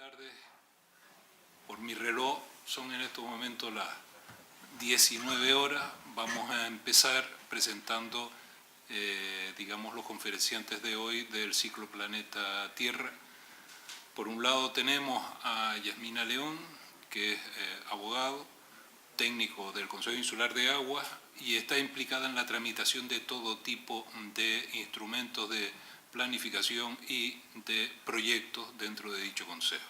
tardes. Por mi reloj son en estos momentos las 19 horas. Vamos a empezar presentando, digamos, los conferenciantes de hoy del ciclo Planeta Tierra. Por un lado tenemos a Yasmina León, que es abogado, técnico del Consejo Insular de Aguas y está implicada en la tramitación de todo tipo de instrumentos de planificación y de proyectos dentro de dicho Consejo.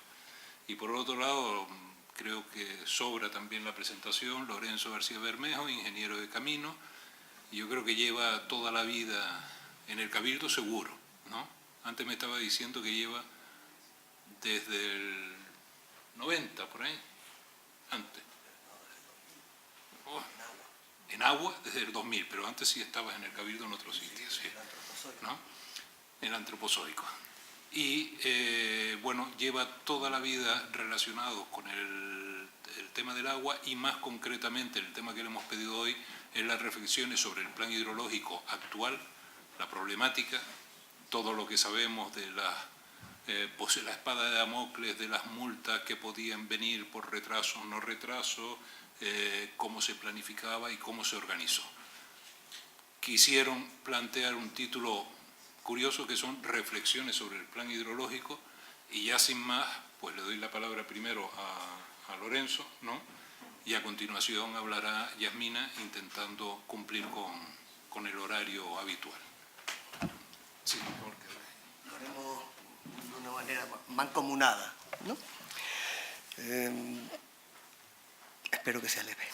Y por otro lado, creo que sobra también la presentación, Lorenzo García Bermejo, ingeniero de camino, y yo creo que lleva toda la vida en el Cabildo seguro, ¿no? Antes me estaba diciendo que lleva desde el 90, por ahí, antes. En agua desde el 2000, pero antes sí estabas en el Cabildo en otro sitio, sí, ¿no? El antropozoico. Y bueno, lleva toda la vida relacionado con el tema del agua y más concretamente el tema que le hemos pedido hoy es las reflexiones sobre el plan hidrológico actual, la problemática, todo lo que sabemos de la espada de Damocles, de las multas que podían venir por retraso o no retraso, cómo se planificaba y cómo se organizó. Quisieron plantear un título curioso que son reflexiones sobre el plan hidrológico y ya sin más, pues le doy la palabra primero a Lorenzo, ¿no? Y a continuación hablará Yasmina intentando cumplir con el horario habitual. Sí, porque lo haremos de una manera mancomunada, ¿no? Espero que sea leve.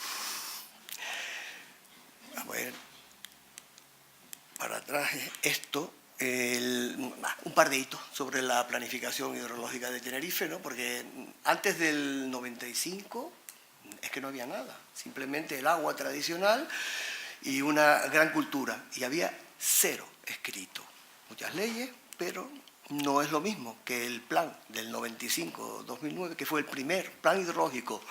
A ver, para atrás esto, un par de hitos sobre la planificación hidrológica de Tenerife, ¿no? Porque antes del 95 es que no había nada, simplemente el agua tradicional y una gran cultura, y había cero escrito, muchas leyes, pero no es lo mismo que el plan del 95-2009, que fue el primer plan hidrológico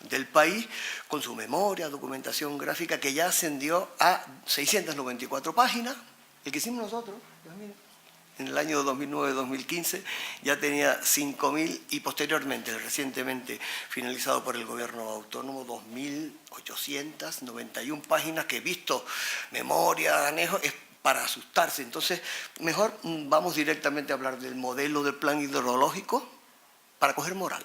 del país, con su memoria, documentación gráfica, que ya ascendió a 694 páginas. El que hicimos nosotros, en el año 2009-2015, ya tenía 5.000 y posteriormente, recientemente finalizado por el gobierno autónomo, 2.891 páginas que he visto, memoria, anejo, es para asustarse. Entonces, mejor vamos directamente a hablar del modelo del plan hidrológico para coger moral.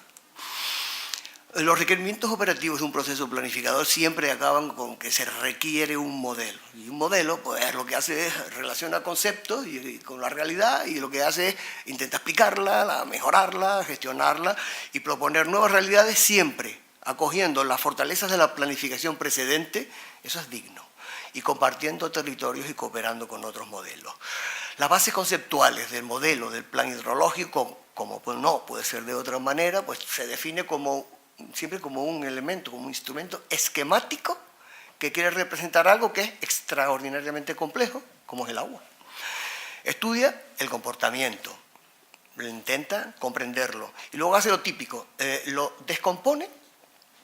Los requerimientos operativos de un proceso planificador siempre acaban con que se requiere un modelo. Y un modelo, pues, lo que hace es relaciona conceptos con la realidad y lo que hace es intenta explicarla, mejorarla, gestionarla y proponer nuevas realidades siempre acogiendo las fortalezas de la planificación precedente. Eso es digno. Y compartiendo territorios y cooperando con otros modelos. Las bases conceptuales del modelo del plan hidrológico, como pues no puede ser de otra manera, pues se define siempre como un elemento, como un instrumento esquemático que quiere representar algo que es extraordinariamente complejo, como es el agua. Estudia el comportamiento, intenta comprenderlo y luego hace lo típico, lo descompone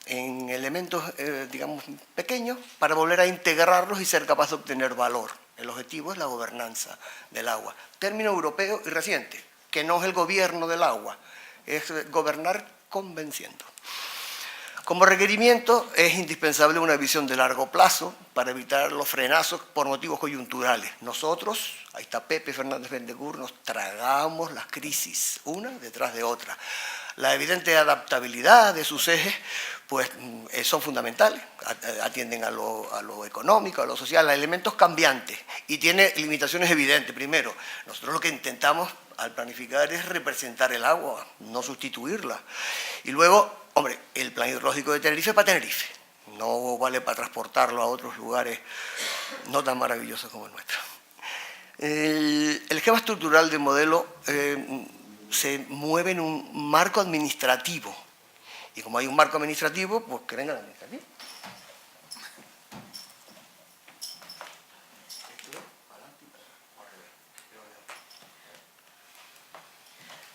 en elementos, digamos, pequeños para volver a integrarlos y ser capaz de obtener valor. El objetivo es la gobernanza del agua. Término europeo y reciente, que no es el gobierno del agua, es gobernar convenciendo. Como requerimiento es indispensable una visión de largo plazo para evitar los frenazos por motivos coyunturales. Nosotros, ahí está Pepe Fernández Bendecur, nos tragamos las crisis, una detrás de otra. La evidente adaptabilidad de sus ejes pues, son fundamentales, atienden a lo económico, a lo social, a elementos cambiantes y tiene limitaciones evidentes. Primero, nosotros lo que intentamos al planificar es representar el agua, no sustituirla. Y luego, hombre, el plan hidrológico de Tenerife es para Tenerife, no vale para transportarlo a otros lugares no tan maravillosos como el nuestro. El esquema estructural del modelo se mueve en un marco administrativo. Y como hay un marco administrativo, pues que venga el administrativo.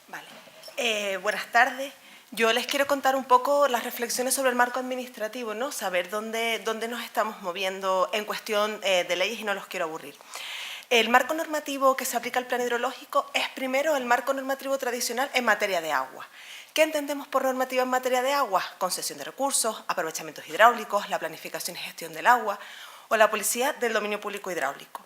Vale. Buenas tardes. Yo les quiero contar un poco las reflexiones sobre el marco administrativo, ¿no? Saber dónde nos estamos moviendo en cuestión de leyes y no los quiero aburrir. El marco normativo que se aplica al plan hidrológico es primero el marco normativo tradicional en materia de agua. ¿Qué entendemos por normativa en materia de agua? Concesión de recursos, aprovechamientos hidráulicos, la planificación y gestión del agua o la policía del dominio público hidráulico.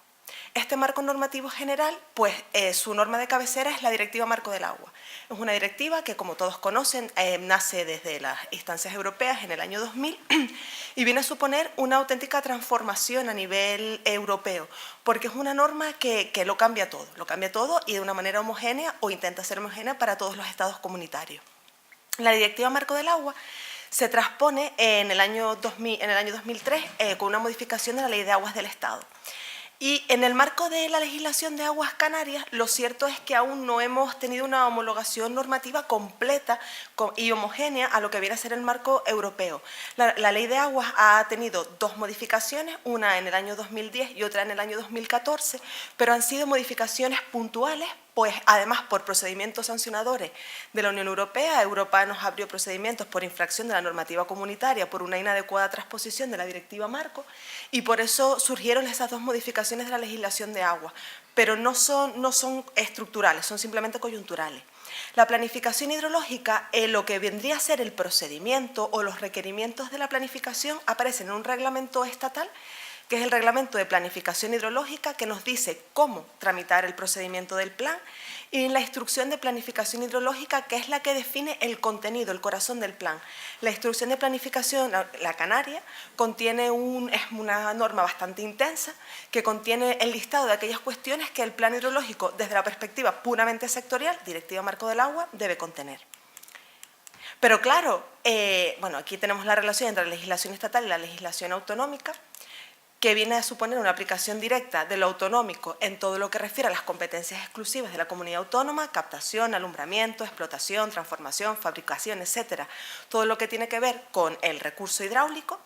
Este marco normativo general, pues su norma de cabecera es la Directiva Marco del Agua. Es una directiva que, como todos conocen, nace desde las instancias europeas en el año 2000 y viene a suponer una auténtica transformación a nivel europeo, porque es una norma que lo cambia todo y de una manera homogénea o intenta ser homogénea para todos los estados comunitarios. La Directiva Marco del Agua se transpone en el año 2003 con una modificación de la Ley de Aguas del Estado. Y en el marco de la legislación de aguas canarias, lo cierto es que aún no hemos tenido una homologación normativa completa y homogénea a lo que viene a ser el marco europeo. La Ley de Aguas ha tenido dos modificaciones, una en el año 2010 y otra en el año 2014, pero han sido modificaciones puntuales, pues además por procedimientos sancionadores de la Unión Europea. Europa nos abrió procedimientos por infracción de la normativa comunitaria por una inadecuada transposición de la Directiva Marco y por eso surgieron esas dos modificaciones de la legislación de agua, pero no son estructurales, son simplemente coyunturales. La planificación hidrológica, lo que vendría a ser el procedimiento o los requerimientos de la planificación aparecen en un reglamento estatal, que es el Reglamento de Planificación Hidrológica, que nos dice cómo tramitar el procedimiento del plan, y la Instrucción de Planificación Hidrológica, que es la que define el contenido, el corazón del plan. La Instrucción de Planificación, la canaria, es una norma bastante intensa, que contiene el listado de aquellas cuestiones que el plan hidrológico, desde la perspectiva puramente sectorial, Directiva Marco del Agua, debe contener. Pero claro, aquí tenemos la relación entre la legislación estatal y la legislación autonómica, que viene a suponer una aplicación directa de lo autonómico en todo lo que refiere a las competencias exclusivas de la comunidad autónoma, captación, alumbramiento, explotación, transformación, fabricación, etcétera, todo lo que tiene que ver con el recurso hidráulico,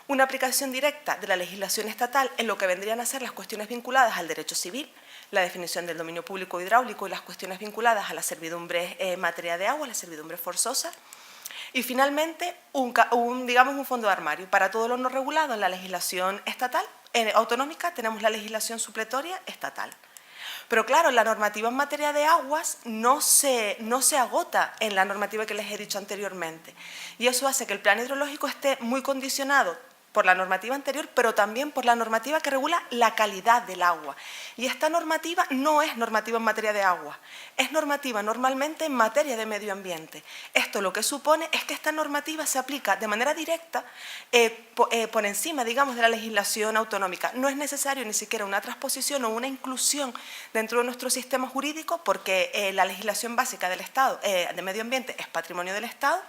una aplicación directa de la legislación estatal en lo que vendrían a ser las cuestiones vinculadas al derecho civil, la definición del dominio público hidráulico y las cuestiones vinculadas a la servidumbre en materia de agua, la servidumbre forzosa. Y finalmente, un fondo de armario para todo lo no regulado en la legislación estatal, autonómica, tenemos la legislación supletoria estatal. Pero claro, la normativa en materia de aguas no se agota en la normativa que les he dicho anteriormente. Y eso hace que el plan hidrológico esté muy condicionado por la normativa anterior, pero también por la normativa que regula la calidad del agua. Y esta normativa no es normativa en materia de agua, es normativa normalmente en materia de medio ambiente. Esto lo que supone es que esta normativa se aplica de manera directa por encima, digamos, de la legislación autonómica. No es necesario ni siquiera una transposición o una inclusión dentro de nuestro sistema jurídico, porque la legislación básica del Estado de medio ambiente es patrimonio del Estado,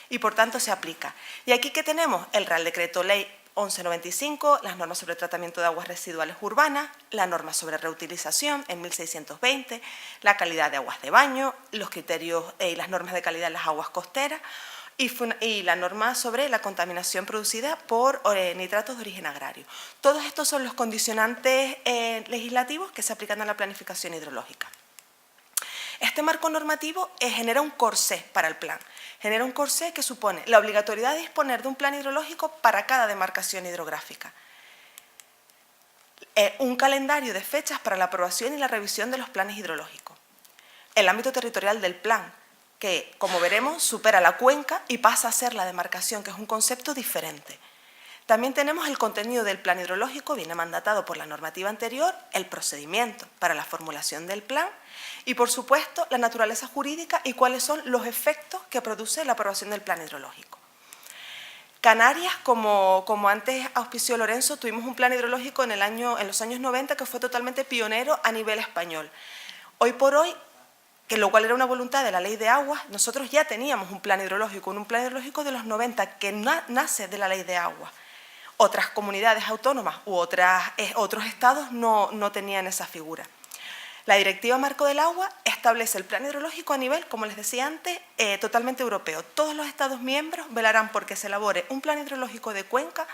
y por tanto se aplica. Y aquí que tenemos el Real Decreto Ley 1195, las normas sobre tratamiento de aguas residuales urbanas, la norma sobre reutilización en 1620, la calidad de aguas de baño, los criterios y las normas de calidad de las aguas costeras y la norma sobre la contaminación producida por nitratos de origen agrario. Todos estos son los condicionantes legislativos que se aplican a la planificación hidrológica. Este marco normativo genera un corsé para el plan. Genera un corsé que supone la obligatoriedad de disponer de un plan hidrológico para cada demarcación hidrográfica. Un calendario de fechas para la aprobación y la revisión de los planes hidrológicos. El ámbito territorial del plan, que, como veremos, supera la cuenca y pasa a ser la demarcación, que es un concepto diferente. También tenemos el contenido del plan hidrológico, viene mandatado por la normativa anterior, el procedimiento para la formulación del plan y, por supuesto, la naturaleza jurídica y cuáles son los efectos que produce la aprobación del plan hidrológico. Canarias, como antes auspició Lorenzo, tuvimos un plan hidrológico en los años 90 que fue totalmente pionero a nivel español. Hoy por hoy, lo cual era una voluntad de la Ley de Aguas, nosotros ya teníamos un plan hidrológico de los 90 que nace de la Ley de Aguas. Otras comunidades autónomas u otros estados no tenían esa figura. La Directiva Marco del Agua establece el plan hidrológico a nivel, como les decía antes, totalmente europeo. Todos los estados miembros velarán por que se elabore un plan hidrológico de cuenca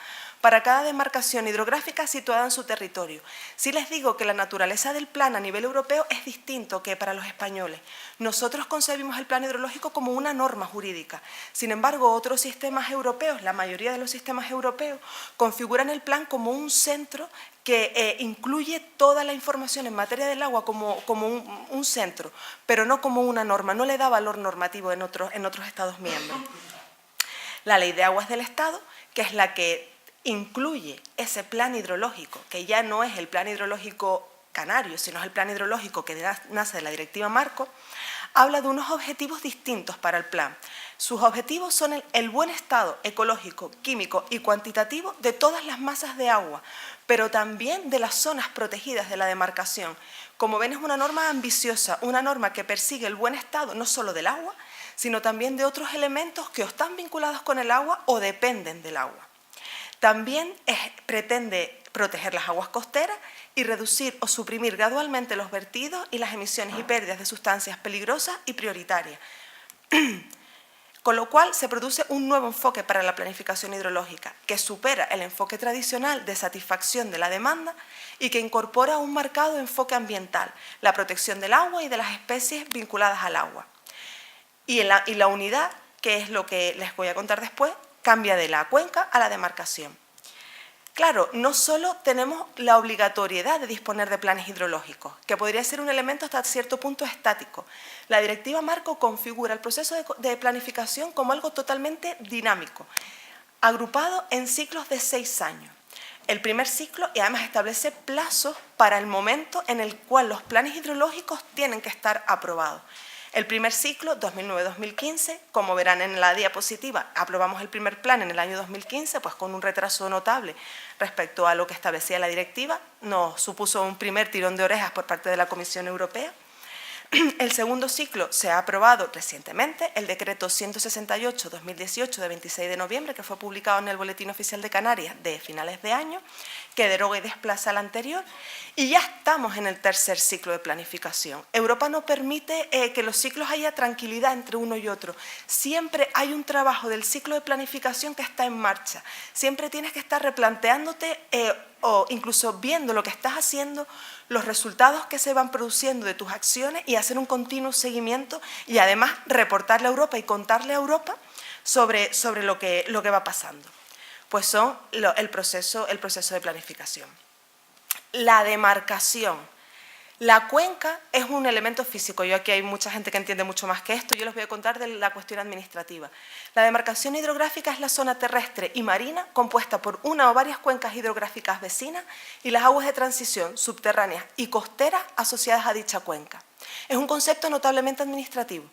para cada demarcación hidrográfica situada en su territorio. Sí les digo que la naturaleza del plan a nivel europeo es distinto que para los españoles. Nosotros concebimos el plan hidrológico como una norma jurídica. Sin embargo, otros sistemas europeos, la mayoría de los sistemas europeos, configuran el plan como un centro que incluye toda la información en materia del agua como como un centro, pero no como una norma, no le da valor normativo en otros Estados miembros. La Ley de Aguas del Estado, que es la que incluye ese plan hidrológico, que ya no es el plan hidrológico canario, sino es el plan hidrológico que nace de la Directiva Marco, habla de unos objetivos distintos para el plan. Sus objetivos son el buen estado ecológico, químico y cuantitativo de todas las masas de agua, pero también de las zonas protegidas de la demarcación. Como ven, es una norma ambiciosa, una norma que persigue el buen estado no solo del agua, sino también de otros elementos que o están vinculados con el agua o dependen del agua. También pretende proteger las aguas costeras y reducir o suprimir gradualmente los vertidos y las emisiones y pérdidas de sustancias peligrosas y prioritarias. Con lo cual se produce un nuevo enfoque para la planificación hidrológica que supera el enfoque tradicional de satisfacción de la demanda y que incorpora un marcado enfoque ambiental, la protección del agua y de las especies vinculadas al agua. Y la unidad, que es lo que les voy a contar después, cambia de la cuenca a la demarcación. Claro, no solo tenemos la obligatoriedad de disponer de planes hidrológicos, que podría ser un elemento hasta cierto punto estático. La Directiva Marco configura el proceso de planificación como algo totalmente dinámico, agrupado en ciclos de 6 años. El primer ciclo, y además establece plazos para el momento en el cual los planes hidrológicos tienen que estar aprobados. El primer ciclo, 2009-2015, como verán en la diapositiva, aprobamos el primer plan en el año 2015, pues con un retraso notable respecto a lo que establecía la directiva, nos supuso un primer tirón de orejas por parte de la Comisión Europea. El segundo ciclo se ha aprobado recientemente, el decreto 168-2018 de 26 de noviembre, que fue publicado en el Boletín Oficial de Canarias de finales de año, que deroga y desplaza al anterior, y ya estamos en el tercer ciclo de planificación. Europa no permite que los ciclos haya tranquilidad entre uno y otro. Siempre hay un trabajo del ciclo de planificación que está en marcha. Siempre tienes que estar replanteándote o incluso viendo lo que estás haciendo, los resultados que se van produciendo de tus acciones y hacer un continuo seguimiento y además reportarle a Europa y contarle a Europa sobre lo que va pasando. Pues son el proceso de planificación. La demarcación. La cuenca es un elemento físico. Yo aquí hay mucha gente que entiende mucho más que esto. Yo les voy a contar de la cuestión administrativa. La demarcación hidrográfica es la zona terrestre y marina compuesta por una o varias cuencas hidrográficas vecinas y las aguas de transición subterráneas y costeras asociadas a dicha cuenca. Es un concepto notablemente administrativo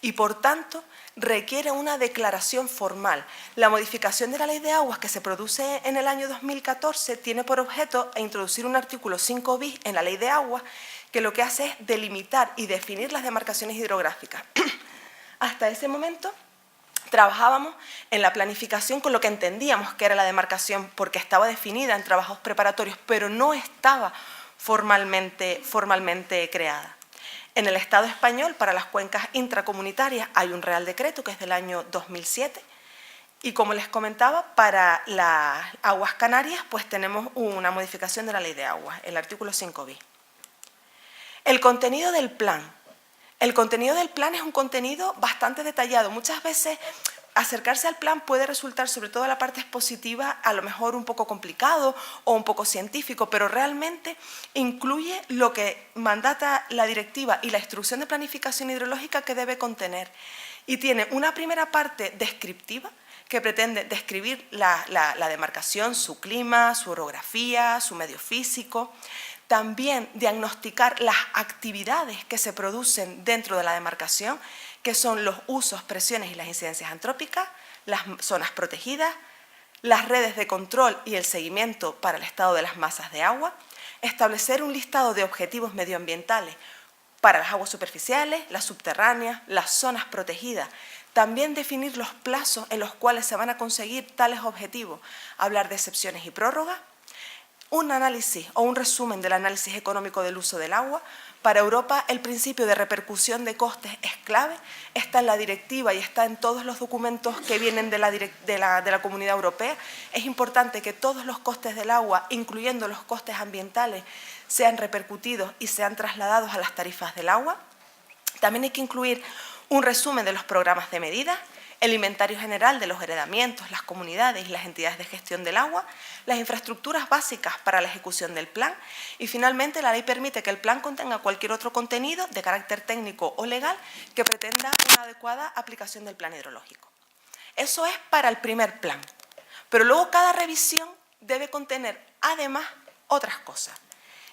y, por tanto, requiere una declaración formal. La modificación de la Ley de Aguas que se produce en el año 2014 tiene por objeto introducir un artículo 5 bis en la Ley de Aguas que lo que hace es delimitar y definir las demarcaciones hidrográficas. Hasta ese momento trabajábamos en la planificación con lo que entendíamos que era la demarcación porque estaba definida en trabajos preparatorios, pero no estaba formalmente creada. En el Estado español, para las cuencas intracomunitarias, hay un Real Decreto que es del año 2007 y, como les comentaba, para las aguas canarias pues tenemos una modificación de la Ley de Aguas, el artículo 5 bis. El contenido del plan. El contenido del plan es un contenido bastante detallado. Muchas veces acercarse al plan puede resultar, sobre todo la parte expositiva, a lo mejor un poco complicado o un poco científico, pero realmente incluye lo que mandata la directiva y la instrucción de planificación hidrológica que debe contener. Y tiene una primera parte descriptiva que pretende describir la demarcación, su clima, su orografía, su medio físico. También diagnosticar las actividades que se producen dentro de la demarcación, que son los usos, presiones y las incidencias antrópicas, las zonas protegidas, las redes de control y el seguimiento para el estado de las masas de agua, establecer un listado de objetivos medioambientales para las aguas superficiales, las subterráneas, las zonas protegidas, también definir los plazos en los cuales se van a conseguir tales objetivos, hablar de excepciones y prórrogas, un análisis o un resumen del análisis económico del uso del agua. Para Europa el principio de repercusión de costes es clave, está en la directiva y está en todos los documentos que vienen de la Comunidad Europea. Es importante que todos los costes del agua, incluyendo los costes ambientales, sean repercutidos y sean trasladados a las tarifas del agua. También hay que incluir un resumen de los programas de medidas, el inventario general de los heredamientos, las comunidades y las entidades de gestión del agua, las infraestructuras básicas para la ejecución del plan y finalmente la ley permite que el plan contenga cualquier otro contenido de carácter técnico o legal que pretenda una adecuada aplicación del plan hidrológico. Eso es para el primer plan, pero luego cada revisión debe contener además otras cosas.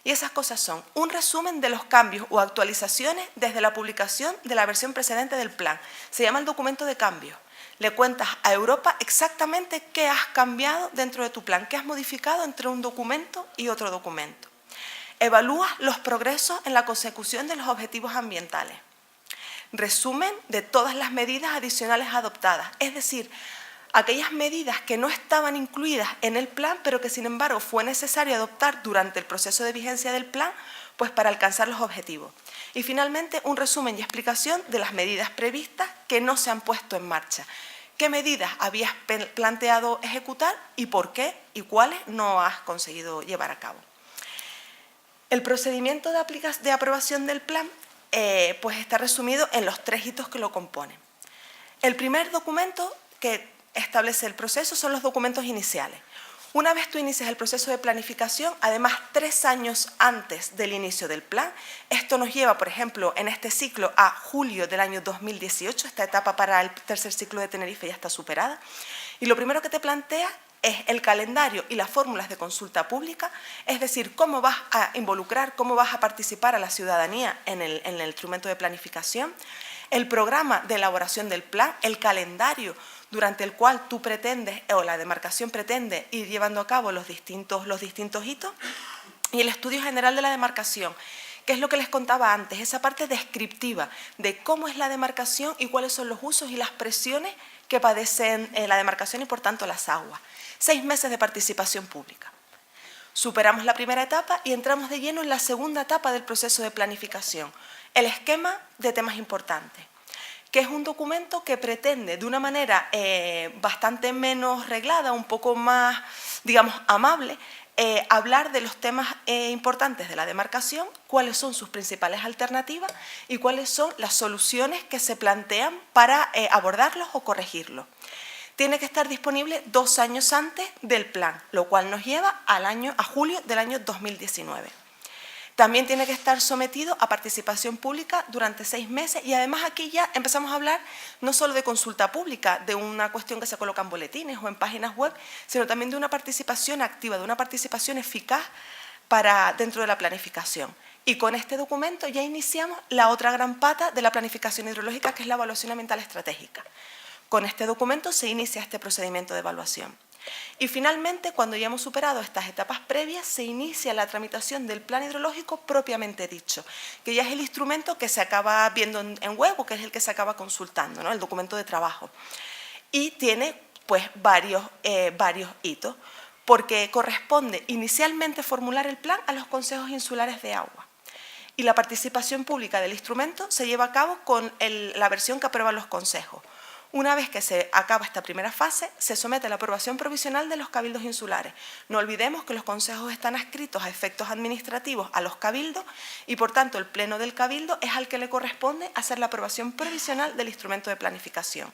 Y esas cosas son un resumen de los cambios o actualizaciones desde la publicación de la versión precedente del plan. Se llama el documento de cambios. Le cuentas a Europa exactamente qué has cambiado dentro de tu plan, qué has modificado entre un documento y otro documento. Evalúas los progresos en la consecución de los objetivos ambientales. Resumen de todas las medidas adicionales adoptadas, es decir, aquellas medidas que no estaban incluidas en el plan, pero que sin embargo fue necesario adoptar durante el proceso de vigencia del plan, pues para alcanzar los objetivos. Y finalmente, un resumen y explicación de las medidas previstas que no se han puesto en marcha. ¿Qué medidas habías planteado ejecutar y por qué y cuáles no has conseguido llevar a cabo? El procedimiento de aprobación del plan pues está resumido en los 3 hitos que lo componen. El primer documento que establece el proceso son los documentos iniciales. Una vez tú inicias el proceso de planificación, además 3 años antes del inicio del plan, esto nos lleva, por ejemplo, en este ciclo a julio del año 2018, esta etapa para el tercer ciclo de Tenerife ya está superada, y lo primero que te plantea es el calendario y las fórmulas de consulta pública, es decir, cómo vas a involucrar, cómo vas a participar a la ciudadanía en el instrumento de planificación, el programa de elaboración del plan, el calendario durante el cual tú pretendes, o la demarcación pretende ir llevando a cabo los distintos hitos, y el estudio general de la demarcación, que es lo que les contaba antes, esa parte descriptiva de cómo es la demarcación y cuáles son los usos y las presiones que padecen la demarcación y por tanto las aguas. 6 meses de participación pública. Superamos la primera etapa y entramos de lleno en la segunda etapa del proceso de planificación, el esquema de temas importantes, que es un documento que pretende de una manera bastante menos reglada, un poco más, digamos, amable, hablar de los temas importantes de la demarcación, cuáles son sus principales alternativas y cuáles son las soluciones que se plantean para abordarlos o corregirlos. Tiene que estar disponible 2 años antes del plan, lo cual nos lleva a julio del año 2019. También tiene que estar sometido a participación pública durante 6 meses y además aquí ya empezamos a hablar no solo de consulta pública, de una cuestión que se coloca en boletines o en páginas web, sino también de una participación activa, de una participación eficaz dentro de la planificación. Y con este documento ya iniciamos la otra gran pata de la planificación hidrológica, que es la evaluación ambiental estratégica. Con este documento se inicia este procedimiento de evaluación. Y finalmente, cuando ya hemos superado estas etapas previas, se inicia la tramitación del plan hidrológico propiamente dicho, que ya es el instrumento que se acaba viendo en web o que es el que se acaba consultando, ¿no? El documento de trabajo. Y tiene pues varios hitos, porque corresponde inicialmente formular el plan a los consejos insulares de agua. Y la participación pública del instrumento se lleva a cabo con la versión que aprueban los consejos. Una vez que se acaba esta primera fase, se somete a la aprobación provisional de los cabildos insulares. No olvidemos que los consejos están adscritos a efectos administrativos a los cabildos y, por tanto, el pleno del cabildo es al que le corresponde hacer la aprobación provisional del instrumento de planificación.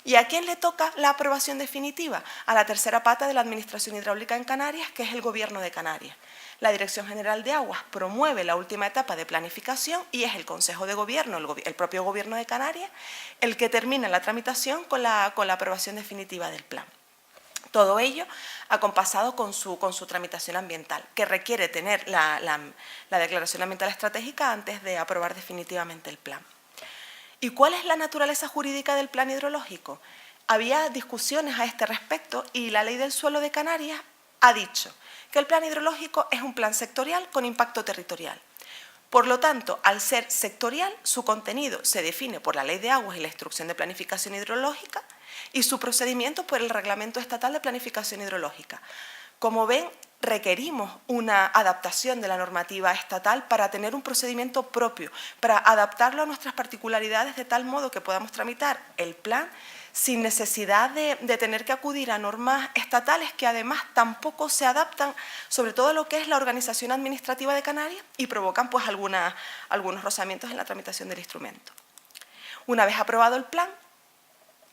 ¿Y a quién le toca la aprobación definitiva? A la tercera pata de la Administración Hidráulica en Canarias, que es el Gobierno de Canarias. La Dirección General de Aguas promueve la última etapa de planificación y es el Consejo de Gobierno, el propio Gobierno de Canarias, el que termina la tramitación con la aprobación definitiva del plan. Todo ello acompasado con su tramitación ambiental, que requiere tener la declaración ambiental estratégica antes de aprobar definitivamente el plan. ¿Y cuál es la naturaleza jurídica del plan hidrológico? Había discusiones a este respecto y la Ley del Suelo de Canarias ha dicho que el plan hidrológico es un plan sectorial con impacto territorial. Por lo tanto, al ser sectorial, su contenido se define por la Ley de Aguas y la Instrucción de Planificación Hidrológica y su procedimiento por el Reglamento Estatal de Planificación Hidrológica. Como ven, requerimos una adaptación de la normativa estatal para tener un procedimiento propio, para adaptarlo a nuestras particularidades de tal modo que podamos tramitar el plan sin necesidad de tener que acudir a normas estatales que además tampoco se adaptan, sobre todo a lo que es la organización administrativa de Canarias y provocan pues algunos rozamientos en la tramitación del instrumento. Una vez aprobado el plan,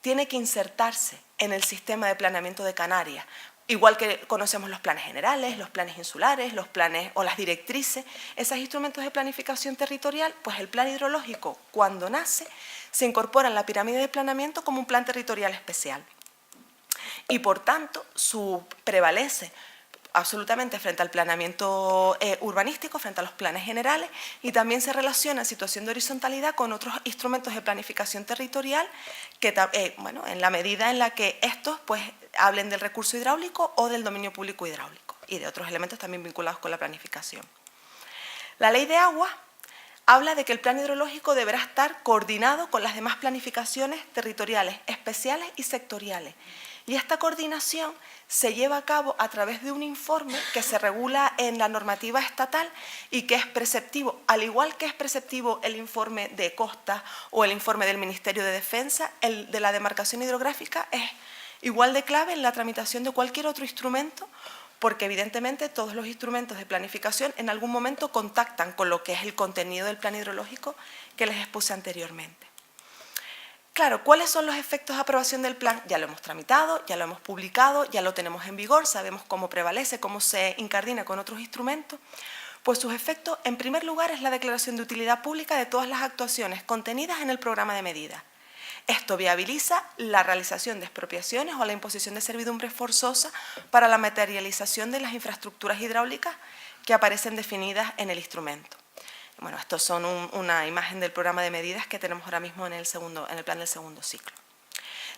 tiene que insertarse en el sistema de planeamiento de Canarias, igual que conocemos los planes generales, los planes insulares, los planes o las directrices, esos instrumentos de planificación territorial, pues el plan hidrológico, cuando nace, se incorpora en la pirámide de planeamiento como un plan territorial especial. Y por tanto, prevalece absolutamente frente al planeamiento urbanístico, frente a los planes generales, y también se relaciona en situación de horizontalidad con otros instrumentos de planificación territorial que, bueno, en la medida en la que estos pues, hablen del recurso hidráulico o del dominio público hidráulico y de otros elementos también vinculados con la planificación. La Ley de Agua habla de que el plan hidrológico deberá estar coordinado con las demás planificaciones territoriales, especiales y sectoriales. Y esta coordinación se lleva a cabo a través de un informe que se regula en la normativa estatal y que es preceptivo, al igual que es preceptivo el informe de Costa o el informe del Ministerio de Defensa, el de la demarcación hidrográfica es igual de clave en la tramitación de cualquier otro instrumento, porque evidentemente todos los instrumentos de planificación en algún momento contactan con lo que es el contenido del plan hidrológico que les expuse anteriormente. Claro, ¿cuáles son los efectos de aprobación del plan? Ya lo hemos tramitado, ya lo hemos publicado, ya lo tenemos en vigor, sabemos cómo prevalece, cómo se incardina con otros instrumentos. Pues sus efectos, en primer lugar, es la declaración de utilidad pública de todas las actuaciones contenidas en el programa de medidas. Esto viabiliza la realización de expropiaciones o la imposición de servidumbre forzosa para la materialización de las infraestructuras hidráulicas que aparecen definidas en el instrumento. Bueno, estos son una imagen del programa de medidas que tenemos ahora mismo en el plan del segundo ciclo.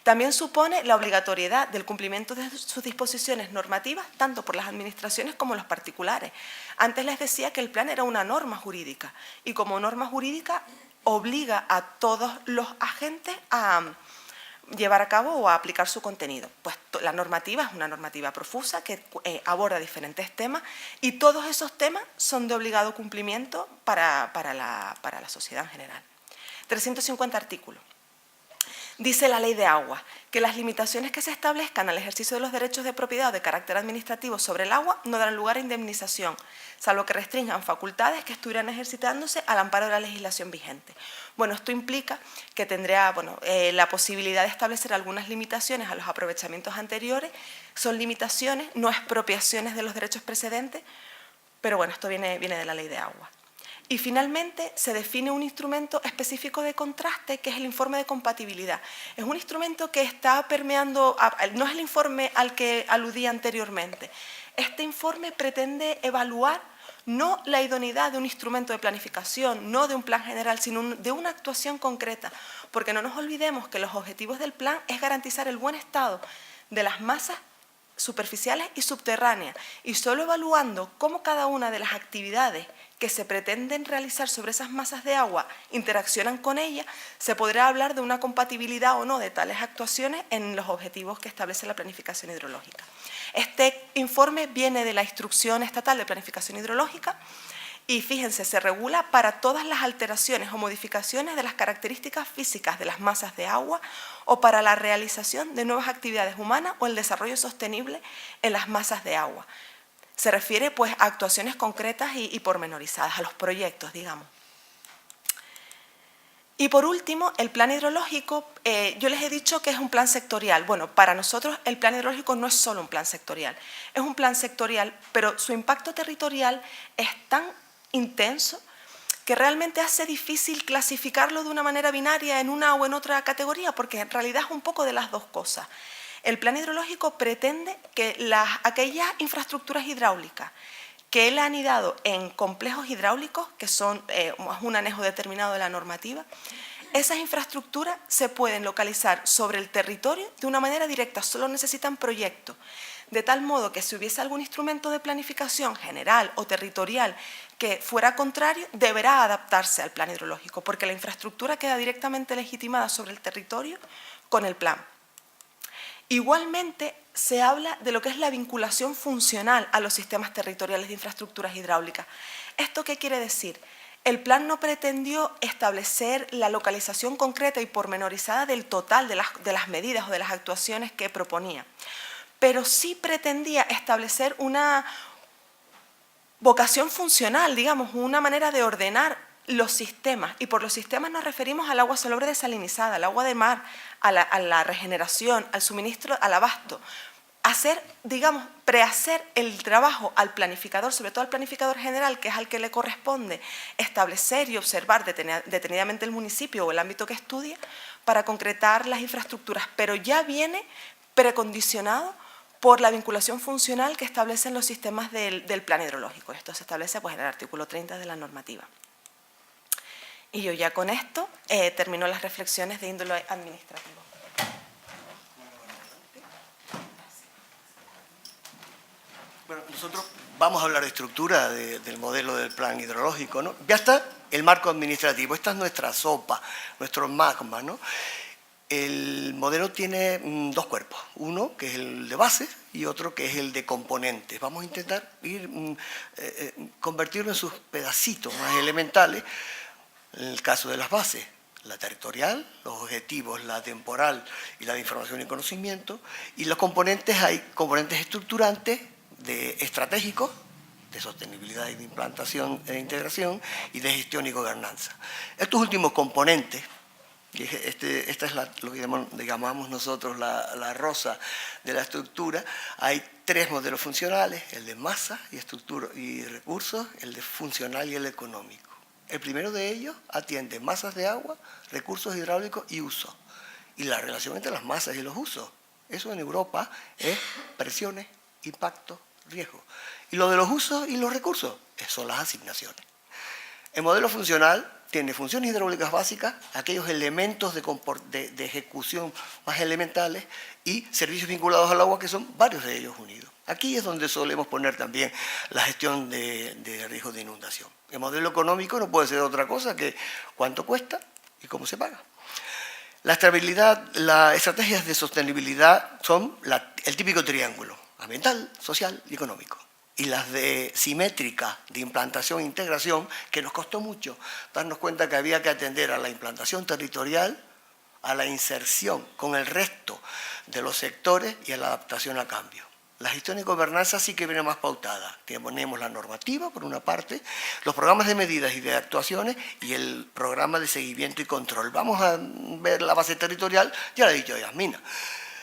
También supone la obligatoriedad del cumplimiento de sus disposiciones normativas, tanto por las administraciones como los particulares. Antes les decía que el plan era una norma jurídica y como norma jurídica obliga a todos los agentes a llevar a cabo o a aplicar su contenido. Pues la normativa es una normativa profusa que aborda diferentes temas y todos esos temas son de obligado cumplimiento para la sociedad en general. 350 artículos. Dice la Ley de Agua que las limitaciones que se establezcan al ejercicio de los derechos de propiedad de carácter administrativo sobre el agua no darán lugar a indemnización, salvo que restrinjan facultades que estuvieran ejercitándose al amparo de la legislación vigente. Bueno, esto implica que tendría la posibilidad de establecer algunas limitaciones a los aprovechamientos anteriores. Son limitaciones, no expropiaciones de los derechos precedentes, pero bueno, esto viene de la Ley de Agua. Y finalmente se define un instrumento específico de contraste que es el informe de compatibilidad. Es un instrumento que está permeando, no es el informe al que aludí anteriormente. Este informe pretende evaluar no la idoneidad de un instrumento de planificación, no de un plan general, sino de una actuación concreta, porque no nos olvidemos que los objetivos del plan es garantizar el buen estado de las masas superficiales y subterráneas, y solo evaluando cómo cada una de las actividades que se pretenden realizar sobre esas masas de agua interaccionan con ellas, se podrá hablar de una compatibilidad o no de tales actuaciones en los objetivos que establece la planificación hidrológica. Este informe viene de la Instrucción Estatal de Planificación Hidrológica y fíjense, se regula para todas las alteraciones o modificaciones de las características físicas de las masas de agua o para la realización de nuevas actividades humanas o el desarrollo sostenible en las masas de agua. Se refiere pues a actuaciones concretas y pormenorizadas, a los proyectos, digamos. Y por último, el plan hidrológico, yo les he dicho que es un plan sectorial. Bueno, para nosotros el plan hidrológico no es solo un plan sectorial, es un plan sectorial, pero su impacto territorial es tan intenso que realmente hace difícil clasificarlo de una manera binaria en una o en otra categoría, porque en realidad es un poco de las dos cosas. El plan hidrológico pretende que aquellas infraestructuras hidráulicas que él ha anidado en complejos hidráulicos, que son un anejo determinado de la normativa, esas infraestructuras se pueden localizar sobre el territorio de una manera directa, solo necesitan proyectos, de tal modo que si hubiese algún instrumento de planificación general o territorial que fuera contrario, deberá adaptarse al plan hidrológico, porque la infraestructura queda directamente legitimada sobre el territorio con el plan. Igualmente, se habla de lo que es la vinculación funcional a los sistemas territoriales de infraestructuras hidráulicas. ¿Esto qué quiere decir? El plan no pretendió establecer la localización concreta y pormenorizada del total de las medidas o de las actuaciones que proponía, pero sí pretendía establecer una vocación funcional, digamos, una manera de ordenar los sistemas, y por los sistemas nos referimos al agua salobre desalinizada, al agua de mar, a la regeneración, al suministro, al abasto, hacer, digamos, prehacer el trabajo al planificador, sobre todo al planificador general, que es al que le corresponde establecer y observar detenidamente el municipio o el ámbito que estudia para concretar las infraestructuras, pero ya viene precondicionado por la vinculación funcional que establecen los sistemas del plan hidrológico. Esto se establece pues, en el artículo 30 de la normativa. Y yo ya con esto termino las reflexiones de índole administrativo. Bueno, nosotros vamos a hablar de estructura del modelo del plan hidrológico, ¿no? Ya está el marco administrativo, esta es nuestra sopa, nuestro magma, ¿no? El modelo tiene dos cuerpos, uno que es el de base y otro que es el de componentes. Vamos a intentar convertirlo en sus pedacitos más elementales. En el caso de las bases, la territorial, los objetivos, la temporal y la de información y conocimiento. Y los componentes, hay componentes estructurantes, estratégicos, de sostenibilidad y de implantación e integración, y de gestión y gobernanza. Estos últimos componentes, esta es lo que llamamos nosotros la rosa de la estructura, hay tres modelos funcionales, el de masa y estructura y recursos, el de funcional y el económico. El primero de ellos atiende masas de agua, recursos hidráulicos y uso. Y la relación entre las masas y los usos, eso en Europa es presiones, impacto, riesgo. Y lo de los usos y los recursos, son las asignaciones. El modelo funcional tiene funciones hidráulicas básicas, aquellos elementos de ejecución más elementales y servicios vinculados al agua, que son varios de ellos unidos. Aquí es donde solemos poner también la gestión de riesgo de inundación. El modelo económico no puede ser otra cosa que cuánto cuesta y cómo se paga. La estabilidad, las estrategias de sostenibilidad son el típico triángulo, ambiental, social y económico. Y las de simétrica, de implantación e integración, que nos costó mucho darnos cuenta que había que atender a la implantación territorial, a la inserción con el resto de los sectores y a la adaptación a cambio. La gestión y gobernanza sí que viene más pautada. Tenemos la normativa, por una parte, los programas de medidas y de actuaciones y el programa de seguimiento y control. Vamos a ver la base territorial, ya lo ha dicho Yasmina.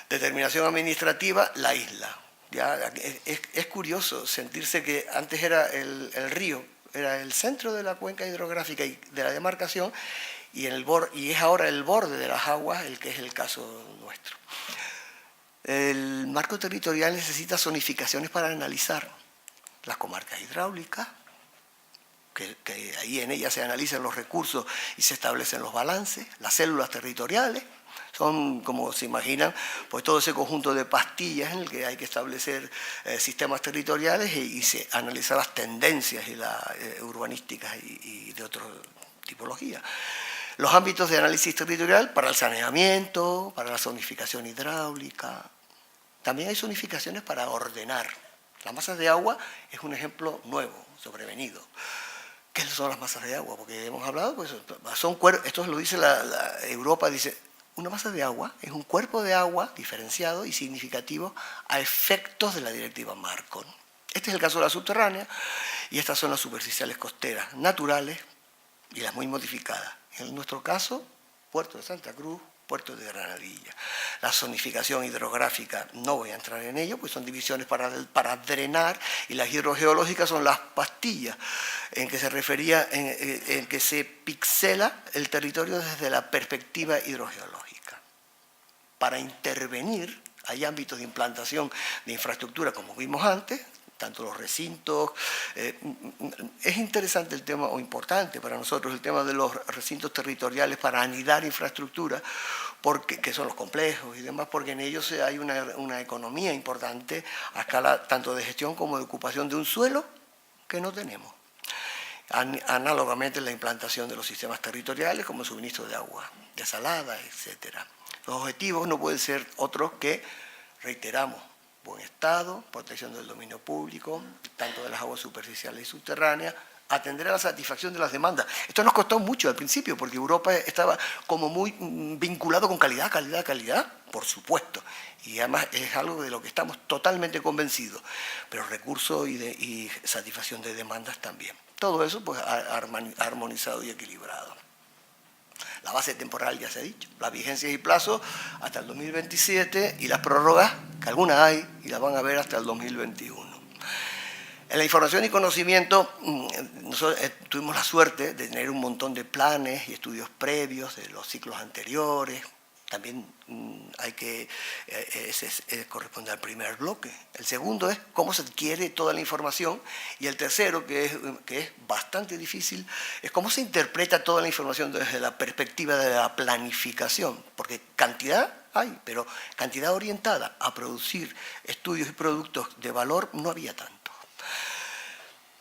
Determinación administrativa, la isla. Ya, es curioso sentirse que antes era el río, era el centro de la cuenca hidrográfica y de la demarcación, y es ahora el borde de las aguas el que es el caso nuestro. El marco territorial necesita zonificaciones para analizar las comarcas hidráulicas, que ahí en ellas se analizan los recursos y se establecen los balances, las células territoriales. Son, como se imaginan, pues todo ese conjunto de pastillas en el que hay que establecer sistemas territoriales y se analizar las tendencias y urbanísticas y de otra tipología. Los ámbitos de análisis territorial para el saneamiento, para la zonificación hidráulica. También hay zonificaciones para ordenar. Las masas de agua es un ejemplo nuevo, sobrevenido. ¿Qué son las masas de agua? Porque hemos hablado, pues esto lo dice Europa, dice, una masa de agua es un cuerpo de agua diferenciado y significativo a efectos de la directiva Marco. Este es el caso de la subterránea y estas son las superficiales costeras naturales y las muy modificadas. En nuestro caso, Puerto de Santa Cruz, Puerto de Granadilla. La zonificación hidrográfica, no voy a entrar en ello, pues son divisiones para drenar, y las hidrogeológicas son las pastillas en que se refería, en que se pixela el territorio desde la perspectiva hidrogeológica. Para intervenir, hay ámbitos de implantación de infraestructura, como vimos antes, tanto los recintos. Es interesante el tema, o importante para nosotros, el tema de los recintos territoriales para anidar infraestructura, que son los complejos y demás, porque en ellos hay una economía importante a escala tanto de gestión como de ocupación de un suelo que no tenemos. Análogamente la implantación de los sistemas territoriales como el suministro de agua, desalada, etc. Los objetivos no pueden ser otros que, reiteramos, buen estado, protección del dominio público, tanto de las aguas superficiales y subterráneas, atender a la satisfacción de las demandas. Esto nos costó mucho al principio, porque Europa estaba como muy vinculado con calidad, por supuesto. Y además es algo de lo que estamos totalmente convencidos, pero recursos y satisfacción de demandas también. Todo eso pues armonizado y equilibrado. La base temporal ya se ha dicho, la vigencia y plazo hasta el 2027 y las prórrogas, que algunas hay y las van a ver hasta el 2021. En la información y conocimiento, nosotros tuvimos la suerte de tener un montón de planes y estudios previos de los ciclos anteriores. También hay que, ese corresponde al primer bloque. El segundo es cómo se adquiere toda la información. Y el tercero, que es bastante difícil, es cómo se interpreta toda la información desde la perspectiva de la planificación. Porque cantidad hay, pero cantidad orientada a producir estudios y productos de valor no había tanto.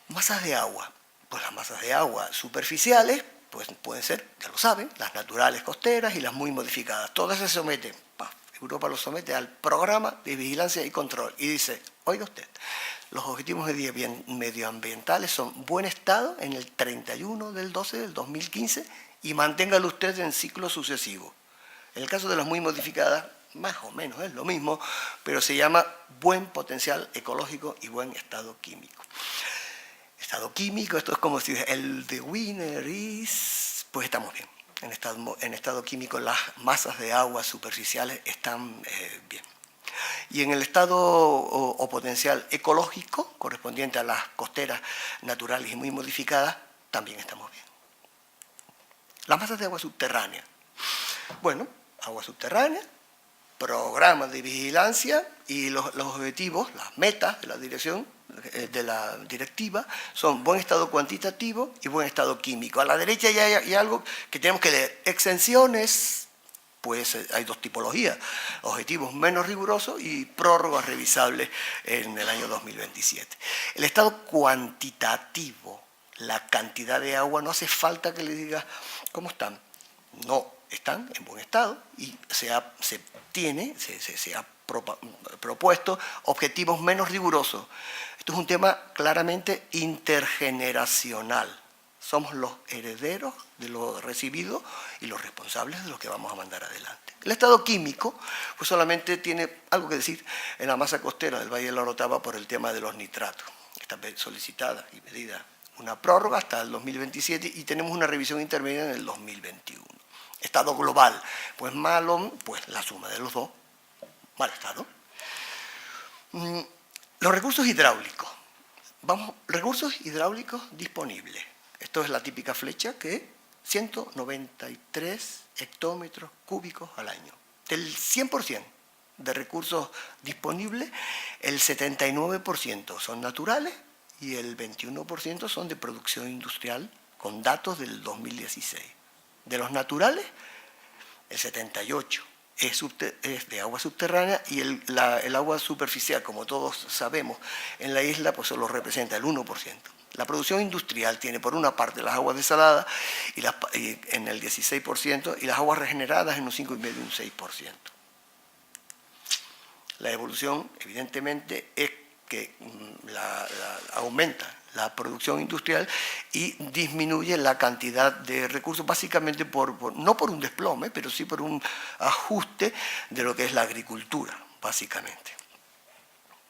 Masas de agua. Pues las masas de agua superficiales, pues pueden ser, ya lo saben, las naturales costeras y las muy modificadas. Todas se someten, Europa lo somete al programa de vigilancia y control y dice, oiga usted, los objetivos medioambientales son buen estado en el 31 del 12 del 2015 y manténgalo usted en ciclos sucesivos. En el caso de las muy modificadas, más o menos es lo mismo, pero se llama buen potencial ecológico y buen estado químico. Estado químico, esto es como si el the winner is, pues estamos bien. En estado químico las masas de agua superficiales están bien. Y en el estado o potencial ecológico, correspondiente a las costeras naturales y muy modificadas, también estamos bien. Las masas de agua subterránea. Bueno, agua subterránea, programas de vigilancia y los objetivos, las metas de la dirección, de la directiva, son buen estado cuantitativo y buen estado químico. A la derecha ya hay algo que tenemos que leer. Exenciones, pues hay dos tipologías, objetivos menos rigurosos y prórrogas revisables en el año 2027. El estado cuantitativo, la cantidad de agua, no hace falta que le diga cómo están. No, están en buen estado y se ha propuesto objetivos menos rigurosos. Esto es un tema claramente intergeneracional. Somos los herederos de lo recibido y los responsables de lo que vamos a mandar adelante. El estado químico pues solamente tiene algo que decir en la masa costera del Valle de la Orotava por el tema de los nitratos. Está solicitada y pedida una prórroga hasta el 2027 y tenemos una revisión intermedia en el 2021. Estado global, pues malo, pues la suma de los dos, mal estado. Los recursos hidráulicos. Recursos hidráulicos disponibles. Esto es la típica flecha que es 193 hectómetros cúbicos al año. Del 100% de recursos disponibles, el 79% son naturales y el 21% son de producción industrial con datos del 2016. De los naturales, el 78% es de agua subterránea y el agua superficial, como todos sabemos, en la isla pues solo representa el 1%. La producción industrial tiene por una parte las aguas desaladas y en el 16% y las aguas regeneradas en un 5,5% y un 6%. La evolución, evidentemente, es que aumenta la producción industrial y disminuye la cantidad de recursos, básicamente no por un desplome, pero sí por un ajuste de lo que es la agricultura, básicamente.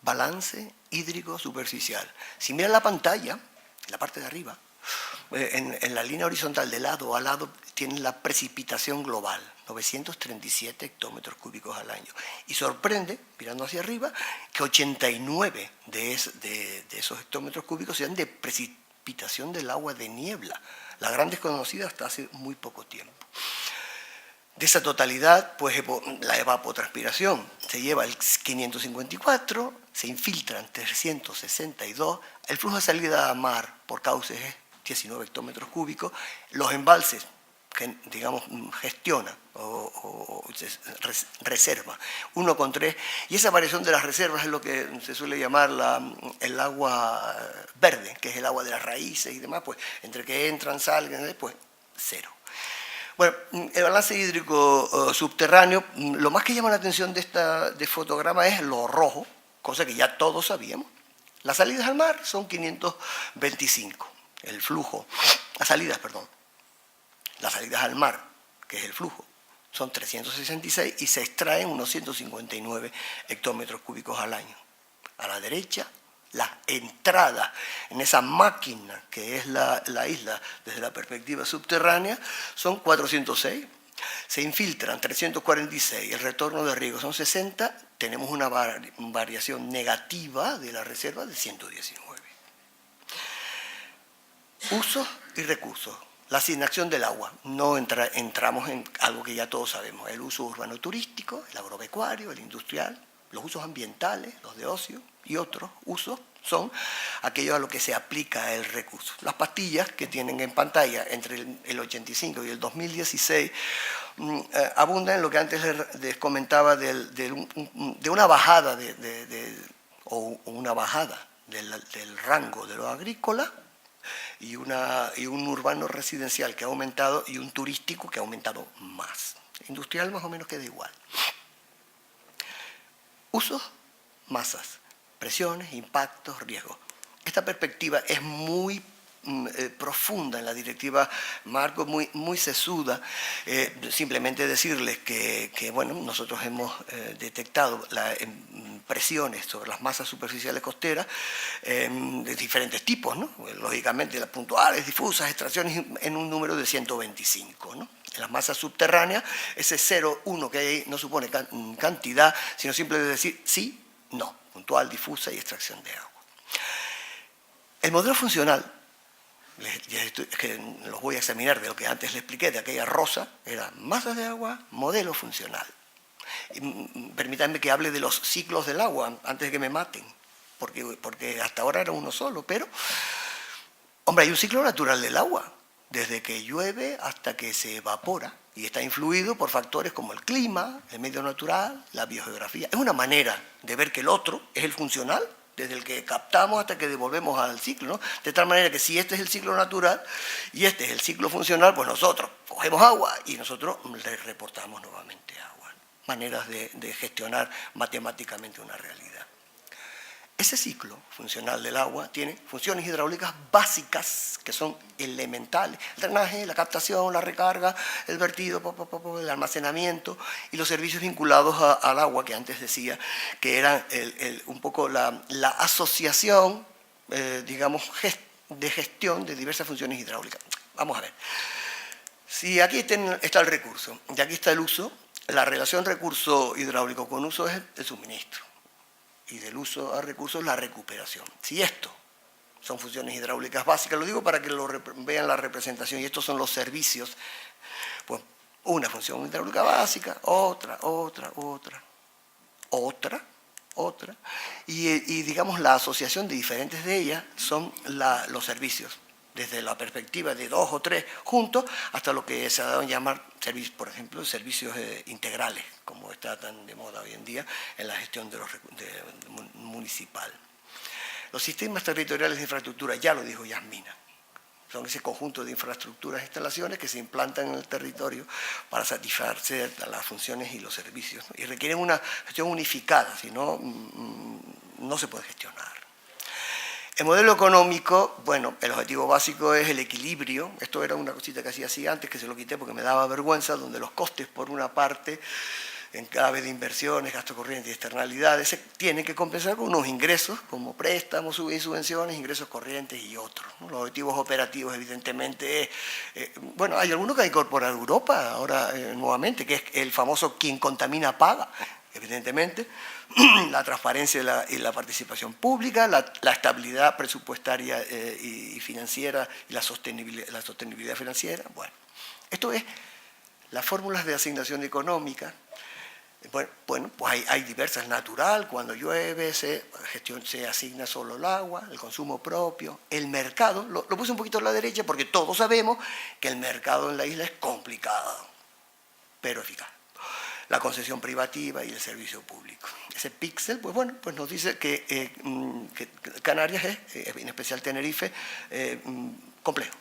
Balance hídrico superficial. Si miran la pantalla, en la parte de arriba, en la línea horizontal de lado a lado tienen la precipitación global, 937 hectómetros cúbicos al año. Y sorprende, mirando hacia arriba, que 89 de esos hectómetros cúbicos sean de precipitación del agua de niebla, la gran desconocida hasta hace muy poco tiempo. De esa totalidad, pues la evapotranspiración se lleva el 554, se infiltran 362, el flujo de salida a mar por cauces es 19 hectómetros cúbicos, los embalses que, digamos, gestiona o reserva, 1,3, y esa variación de las reservas es lo que se suele llamar el agua verde, que es el agua de las raíces y demás, pues entre que entran, salgan, después, cero. Bueno, el balance hídrico subterráneo, lo más que llama la atención de fotograma es lo rojo, cosa que ya todos sabíamos. Las salidas al mar son 525, el flujo, las salidas al mar, que es el flujo, son 366 y se extraen unos 159 hectómetros cúbicos al año. A la derecha, la entrada en esa máquina que es la isla desde la perspectiva subterránea son 406. Se infiltran 346, el retorno de riego son 60, tenemos una variación negativa de la reserva de 119. Usos y recursos. La asignación del agua. No entramos en algo que ya todos sabemos. El uso urbano turístico, el agropecuario, el industrial, los usos ambientales, los de ocio y otros usos son aquellos a los que se aplica el recurso. Las pastillas que tienen en pantalla entre el 85 y el 2016 abundan en lo que antes les comentaba de una bajada o una bajada del rango de lo agrícola y un urbano residencial que ha aumentado y un turístico que ha aumentado más. Industrial más o menos queda igual. Usos, masas, presiones, impactos, riesgos. Esta perspectiva es muy profunda en la directiva marco, muy sesuda. Simplemente decirles que bueno, nosotros hemos detectado presiones sobre las masas superficiales costeras de diferentes tipos, ¿no? Lógicamente las puntuales, difusas, extracciones en un número de 125, ¿no? En las masas subterráneas, ese 0,1 que hay ahí no supone cantidad, sino simplemente decir sí, no, puntual, difusa y extracción de agua. El modelo funcional, que los voy a examinar de lo que antes les expliqué, de aquella rosa, era masas de agua, modelo funcional. Permítanme que hable de los ciclos del agua antes de que me maten, porque hasta ahora era uno solo, pero, hombre, hay un ciclo natural del agua, desde que llueve hasta que se evapora, y está influido por factores como el clima, el medio natural, la biogeografía. Es una manera de ver que el otro es el funcional, desde el que captamos hasta que devolvemos al ciclo, ¿no? De tal manera que si este es el ciclo natural y este es el ciclo funcional, pues nosotros cogemos agua y nosotros le reportamos nuevamente agua. Maneras de gestionar matemáticamente una realidad. Ese ciclo funcional del agua tiene funciones hidráulicas básicas que son elementales. El drenaje, la captación, la recarga, el vertido, el almacenamiento y los servicios vinculados al agua, que antes decía que eran un poco la asociación, digamos, de gestión de diversas funciones hidráulicas. Vamos a ver. Si aquí está el recurso y aquí está el uso, la relación recurso hidráulico con uso es el suministro. Y del uso a recursos, la recuperación. Si esto son funciones hidráulicas básicas, lo digo para que vean la representación, y estos son los servicios, pues una función hidráulica básica, otra, y digamos la asociación de diferentes de ellas son los servicios, desde la perspectiva de 2 o 3 juntos hasta lo que se ha dado a llamar, por ejemplo, servicios integrales, como está tan de moda hoy en día en la gestión municipal. Los sistemas territoriales de infraestructura, ya lo dijo Yasmina, son ese conjunto de infraestructuras e instalaciones que se implantan en el territorio para satisfacer las funciones y los servicios, ¿no? Y requieren una gestión unificada, si no, no se puede gestionar. El modelo económico, bueno, el objetivo básico es el equilibrio. Esto era una cosita que hacía así antes, que se lo quité porque me daba vergüenza, donde los costes, por una parte, en clave de inversiones, gasto corriente y externalidades, se tienen que compensar con unos ingresos, como préstamos y subvenciones, ingresos corrientes y otros, ¿no? Los objetivos operativos, evidentemente, bueno, hay algunos que ha incorporado Europa ahora nuevamente, que es el famoso quien contamina paga, evidentemente, la transparencia y la participación pública, la estabilidad presupuestaria y financiera y la sostenibilidad financiera. Bueno, esto es las fórmulas de asignación económica. Bueno, pues hay diversas: natural, cuando llueve se asigna solo el agua, el consumo propio, el mercado, lo puse un poquito a la derecha porque todos sabemos que el mercado en la isla es complicado, pero eficaz. La concesión privativa y el servicio público. Ese píxel, pues bueno, pues nos dice que Canarias es, en especial Tenerife, complejo.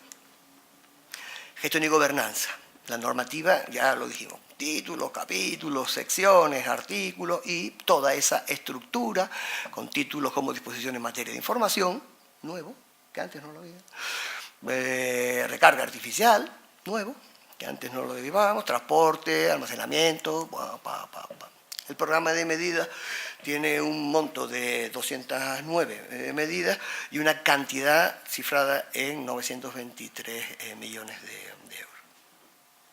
Gestión y gobernanza. La normativa, ya lo dijimos, títulos, capítulos, secciones, artículos y toda esa estructura con títulos como disposiciones en materia de información, nuevo, que antes no lo había, recarga artificial, nuevo, que antes no lo derivábamos, transporte, almacenamiento, El programa de medidas tiene un monto de 209 medidas y una cantidad cifrada en 923 millones de euros.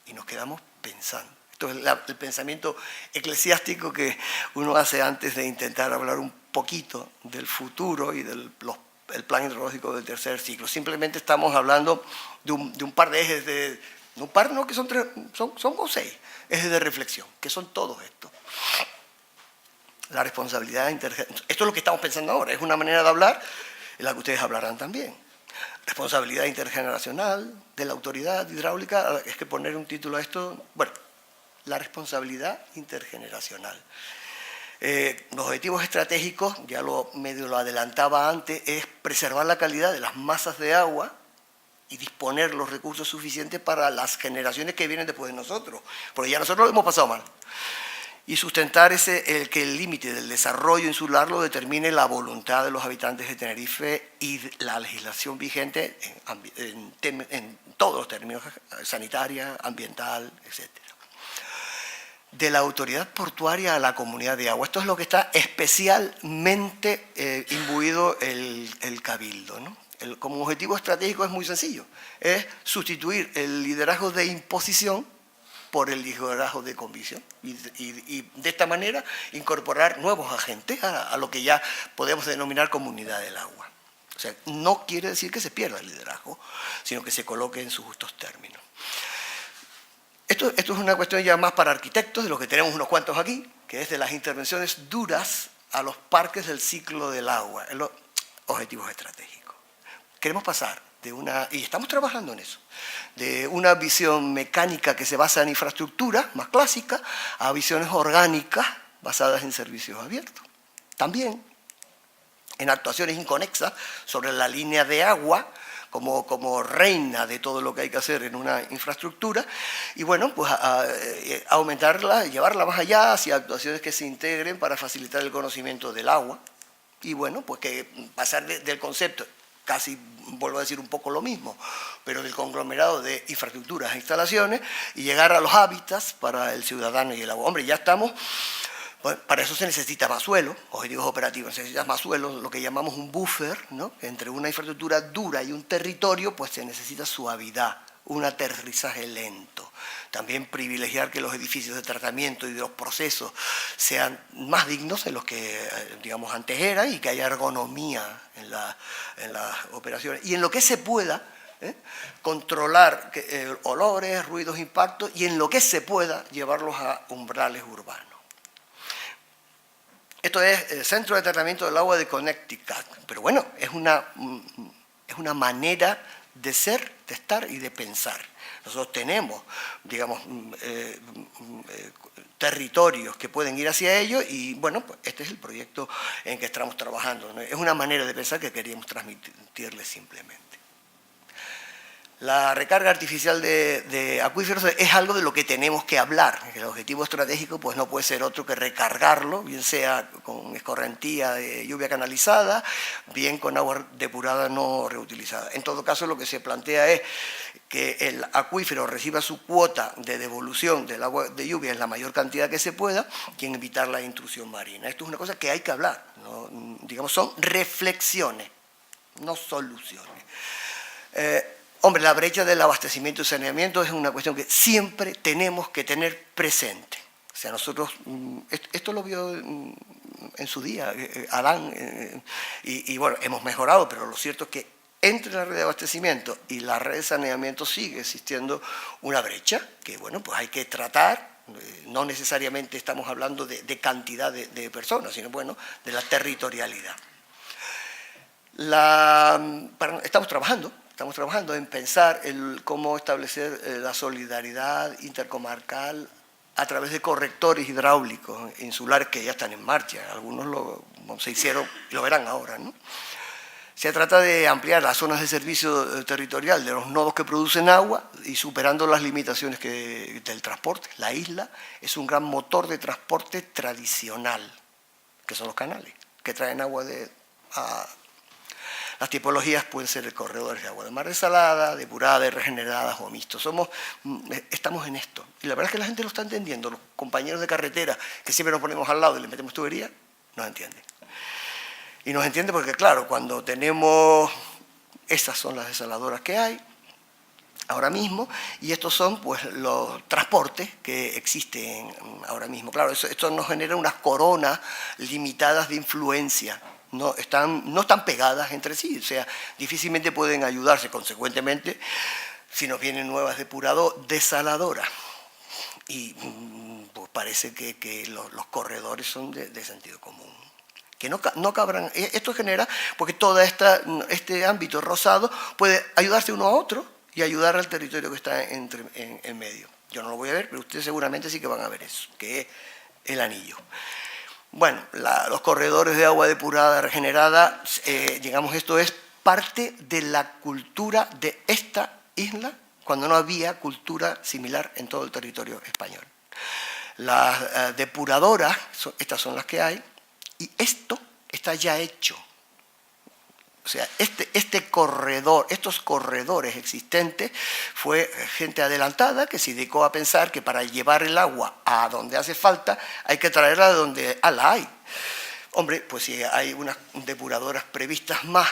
Y nos quedamos pensando. Esto es el pensamiento eclesiástico que uno hace antes de intentar hablar un poquito del futuro y del el plan hidrológico del tercer ciclo. Simplemente estamos hablando de un par de ejes de... Un par, no, que son tres, son como 6 ejes de reflexión, que son todos estos. La responsabilidad intergeneracional. Esto es lo que estamos pensando ahora, es una manera de hablar en la que ustedes hablarán también. Responsabilidad intergeneracional de la autoridad hidráulica, es que poner un título a esto, bueno, la responsabilidad intergeneracional. Los objetivos estratégicos, ya medio lo adelantaba antes, es preservar la calidad de las masas de agua y disponer los recursos suficientes para las generaciones que vienen después de nosotros, porque ya nosotros lo hemos pasado mal. Y sustentar que el límite del desarrollo insular lo determine la voluntad de los habitantes de Tenerife y la legislación vigente en todos los términos, sanitaria, ambiental, etc. De la autoridad portuaria a la comunidad de agua. Esto es lo que está especialmente imbuido el Cabildo, ¿no? Como objetivo estratégico es muy sencillo, es sustituir el liderazgo de imposición por el liderazgo de convicción y de esta manera incorporar nuevos agentes a lo que ya podemos denominar comunidad del agua. O sea, no quiere decir que se pierda el liderazgo, sino que se coloque en sus justos términos. Esto es una cuestión ya más para arquitectos, de los que tenemos unos cuantos aquí, que es de las intervenciones duras a los parques del ciclo del agua, en los objetivos estratégicos. Queremos pasar y estamos trabajando en eso, de una visión mecánica que se basa en infraestructura, más clásica, a visiones orgánicas basadas en servicios abiertos. También en actuaciones inconexas sobre la línea de agua, como reina de todo lo que hay que hacer en una infraestructura, y bueno, pues aumentarla, llevarla más allá hacia actuaciones que se integren para facilitar el conocimiento del agua, y bueno, pues que pasar del concepto, casi vuelvo a decir un poco lo mismo, pero del conglomerado de infraestructuras e instalaciones, y llegar a los hábitats para el ciudadano y el agua. Hombre, ya estamos... Bueno, para eso se necesita más suelo, objetivos operativos, se necesita más suelo, lo que llamamos un buffer, ¿no? Entre una infraestructura dura y un territorio, pues se necesita suavidad, un aterrizaje lento. También privilegiar que los edificios de tratamiento y de los procesos sean más dignos de los que, digamos, antes eran, y que haya ergonomía en las operaciones. Y en lo que se pueda, controlar olores, ruidos, impactos, y en lo que se pueda, llevarlos a umbrales urbanos. Esto es el Centro de Tratamiento del Agua de Connecticut, pero bueno, es una manera de ser, de estar y de pensar. Nosotros tenemos, digamos, territorios que pueden ir hacia ellos y, bueno, pues este es el proyecto en que estamos trabajando, ¿no? Es una manera de pensar que queríamos transmitirles simplemente. La recarga artificial de acuíferos es algo de lo que tenemos que hablar. El objetivo estratégico pues, no puede ser otro que recargarlo, bien sea con escorrentía de lluvia canalizada, bien con agua depurada no reutilizada. En todo caso, lo que se plantea es que el acuífero reciba su cuota de devolución del agua de lluvia en la mayor cantidad que se pueda, y evitar la intrusión marina. Esto es una cosa que hay que hablar, ¿no? Digamos, son reflexiones, no soluciones. Hombre, la brecha del abastecimiento y saneamiento es una cuestión que siempre tenemos que tener presente. O sea, nosotros, esto lo vio en su día Adán, y bueno, hemos mejorado, pero lo cierto es que entre la red de abastecimiento y la red de saneamiento sigue existiendo una brecha que, bueno, pues hay que tratar. No necesariamente estamos hablando de cantidad de personas, sino, bueno, de la territorialidad. Estamos trabajando en pensar cómo establecer la solidaridad intercomarcal a través de correctores hidráulicos insulares que ya están en marcha. Algunos se hicieron y lo verán ahora, ¿no? Se trata de ampliar las zonas de servicio territorial de los nodos que producen agua y superando las limitaciones del transporte. La isla es un gran motor de transporte tradicional, que son los canales, que traen agua Las tipologías pueden ser corredores de agua de mar desalada, depurada, regeneradas o mixtos. Estamos en esto. Y la verdad es que la gente lo está entendiendo. Los compañeros de carretera, que siempre nos ponemos al lado y le metemos tubería, nos entienden. Y nos entiende porque, claro, cuando tenemos... Esas son las desaladoras que hay ahora mismo, y estos son pues los transportes que existen ahora mismo. Claro, esto nos genera unas coronas limitadas de influencia, no están pegadas entre sí, o sea, difícilmente pueden ayudarse. Consecuentemente, si nos vienen nuevas desaladoras, y pues parece que los corredores son de sentido común, que no cabrán. Esto genera, porque todo este ámbito rosado puede ayudarse uno a otro y ayudar al territorio que está en medio. Yo no lo voy a ver, pero ustedes seguramente sí que van a ver eso, que es el anillo. Bueno, los corredores de agua depurada, regenerada, digamos, esto es parte de la cultura de esta isla, cuando no había cultura similar en todo el territorio español. Las depuradoras, estas son las que hay, y esto está ya hecho. O sea, estos corredores existentes fue gente adelantada que se dedicó a pensar que para llevar el agua a donde hace falta hay que traerla de donde la hay. Hombre, pues si hay unas depuradoras previstas más,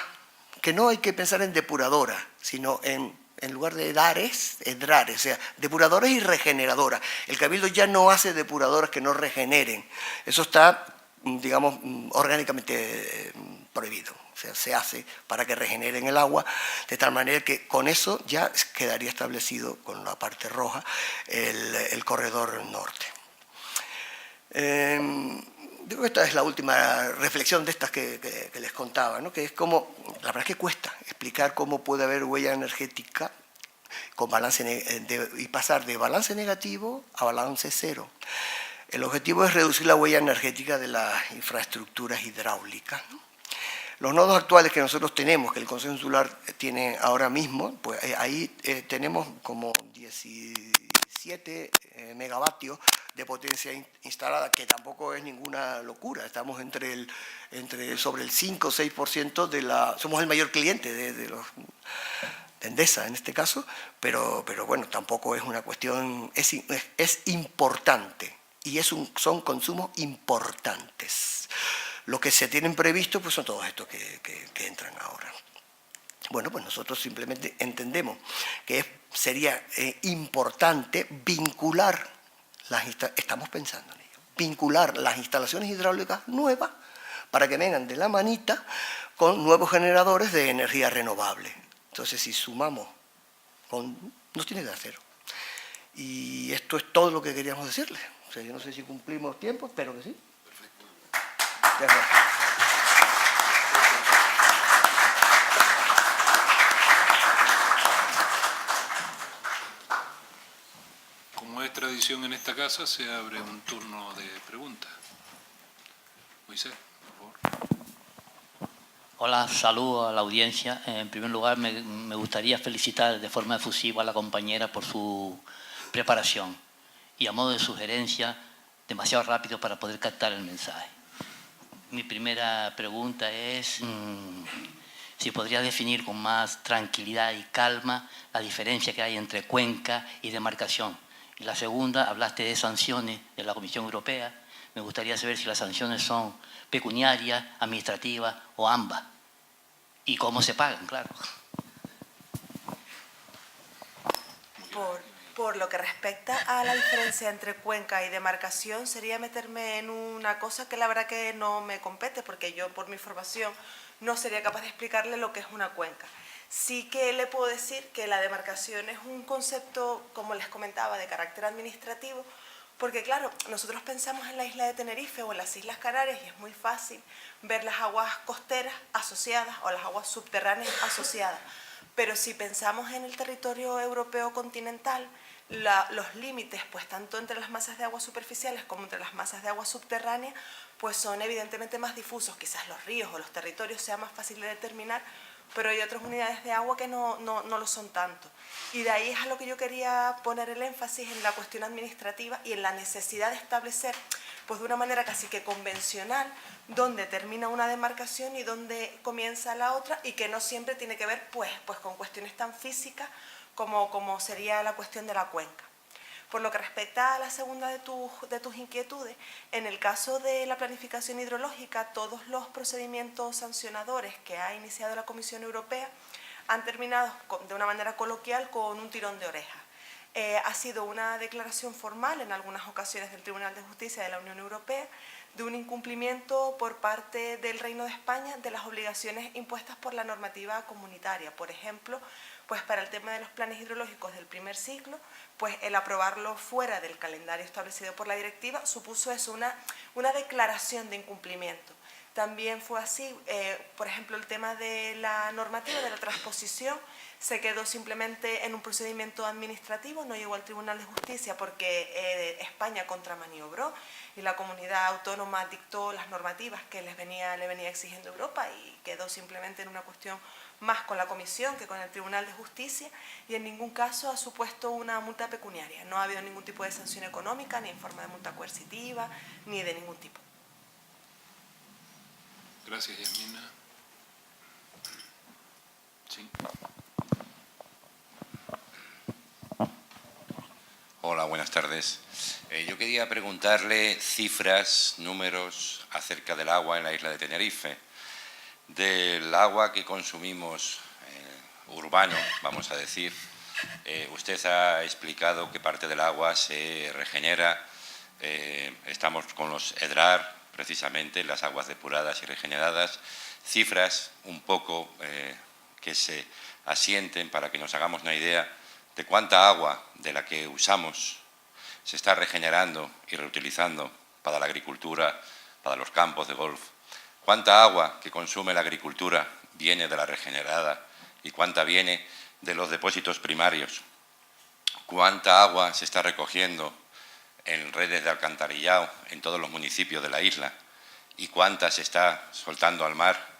que no hay que pensar en depuradoras, sino en lugar de edrares, o sea, depuradoras y regeneradoras. El Cabildo ya no hace depuradoras que no regeneren. Eso está, digamos, orgánicamente prohibido. O sea, se hace para que regeneren el agua, de tal manera que con eso ya quedaría establecido, con la parte roja, el corredor norte. Yo creo que esta es la última reflexión de estas que les contaba, ¿no? Que es como, la verdad es que cuesta explicar cómo puede haber huella energética con balance y pasar de balance negativo a balance cero. El objetivo es reducir la huella energética de las infraestructuras hidráulicas, ¿no? Los nodos actuales que nosotros tenemos, que el Consejo Insular tiene ahora mismo, pues ahí tenemos como 17 megavatios de potencia instalada, que tampoco es ninguna locura. Estamos sobre el 5 o 6% de la... Somos el mayor cliente de Endesa en este caso, pero bueno, tampoco es una cuestión... Es importante, y son consumos importantes. Lo que se tienen previsto pues son todos estos que entran ahora. Bueno, pues nosotros simplemente entendemos que sería importante vincular estamos pensando en ello, vincular las instalaciones hidráulicas nuevas para que vengan de la manita con nuevos generadores de energía renovable. Entonces, si sumamos, nos tiene que dar cero. Y esto es todo lo que queríamos decirles. O sea, yo no sé si cumplimos tiempo, espero que sí. Perfecto. Gracias. Como es tradición en esta casa, se abre un turno de preguntas. Moisés, por favor. Hola, saludo a la audiencia. En primer lugar, me gustaría felicitar de forma efusiva a la compañera por su preparación y a modo de sugerencia, demasiado rápido para poder captar el mensaje. Mi primera pregunta es si podría definir con más tranquilidad y calma la diferencia que hay entre cuenca y demarcación. Y la segunda, hablaste de sanciones de la Comisión Europea. Me gustaría saber si las sanciones son pecuniarias, administrativas o ambas. Y cómo se pagan, claro. Por lo que respecta a la diferencia entre cuenca y demarcación, sería meterme en una cosa que la verdad que no me compete, porque yo por mi formación no sería capaz de explicarle lo que es una cuenca. Sí que le puedo decir que la demarcación es un concepto, como les comentaba, de carácter administrativo, porque claro, nosotros pensamos en la isla de Tenerife o en las Islas Canarias y es muy fácil ver las aguas costeras asociadas o las aguas subterráneas asociadas. Pero si pensamos en el territorio europeo continental, los límites, pues tanto entre las masas de agua superficiales como entre las masas de agua subterráneas, pues son evidentemente más difusos. Quizás los ríos o los territorios sea más fácil de determinar, pero hay otras unidades de agua que no lo son tanto. Y de ahí es a lo que yo quería poner el énfasis en la cuestión administrativa y en la necesidad de establecer, pues de una manera casi que convencional, donde termina una demarcación y donde comienza la otra, y que no siempre tiene que ver pues con cuestiones tan físicas como sería la cuestión de la cuenca. Por lo que respecta a la segunda de tus inquietudes, en el caso de la planificación hidrológica, todos los procedimientos sancionadores que ha iniciado la Comisión Europea han terminado de una manera coloquial con un tirón de orejas. Ha sido una declaración formal en algunas ocasiones del Tribunal de Justicia de la Unión Europea de un incumplimiento por parte del Reino de España de las obligaciones impuestas por la normativa comunitaria. Por ejemplo, pues para el tema de los planes hidrológicos del primer ciclo, pues el aprobarlo fuera del calendario establecido por la directiva supuso eso, una declaración de incumplimiento. También fue así, por ejemplo, el tema de la normativa, de la transposición, se quedó simplemente en un procedimiento administrativo, no llegó al Tribunal de Justicia porque España contramaniobró y la comunidad autónoma dictó las normativas que le venía exigiendo Europa, y quedó simplemente en una cuestión más con la Comisión que con el Tribunal de Justicia, y en ningún caso ha supuesto una multa pecuniaria. No ha habido ningún tipo de sanción económica, ni en forma de multa coercitiva, ni de ningún tipo. Gracias, Yasmina. Sí. Hola, buenas tardes. Yo quería preguntarle cifras, números acerca del agua en la isla de Tenerife. Del agua que consumimos urbano, vamos a decir, usted ha explicado que parte del agua se regenera. Estamos con los EDRAR, precisamente, las aguas depuradas y regeneradas. Cifras un poco que se asienten para que nos hagamos una idea de cuánta agua de la que usamos se está regenerando y reutilizando para la agricultura, para los campos de golf. Cuánta agua que consume la agricultura viene de la regenerada y cuánta viene de los depósitos primarios. Cuánta agua se está recogiendo en redes de alcantarillado en todos los municipios de la isla y cuánta se está soltando al mar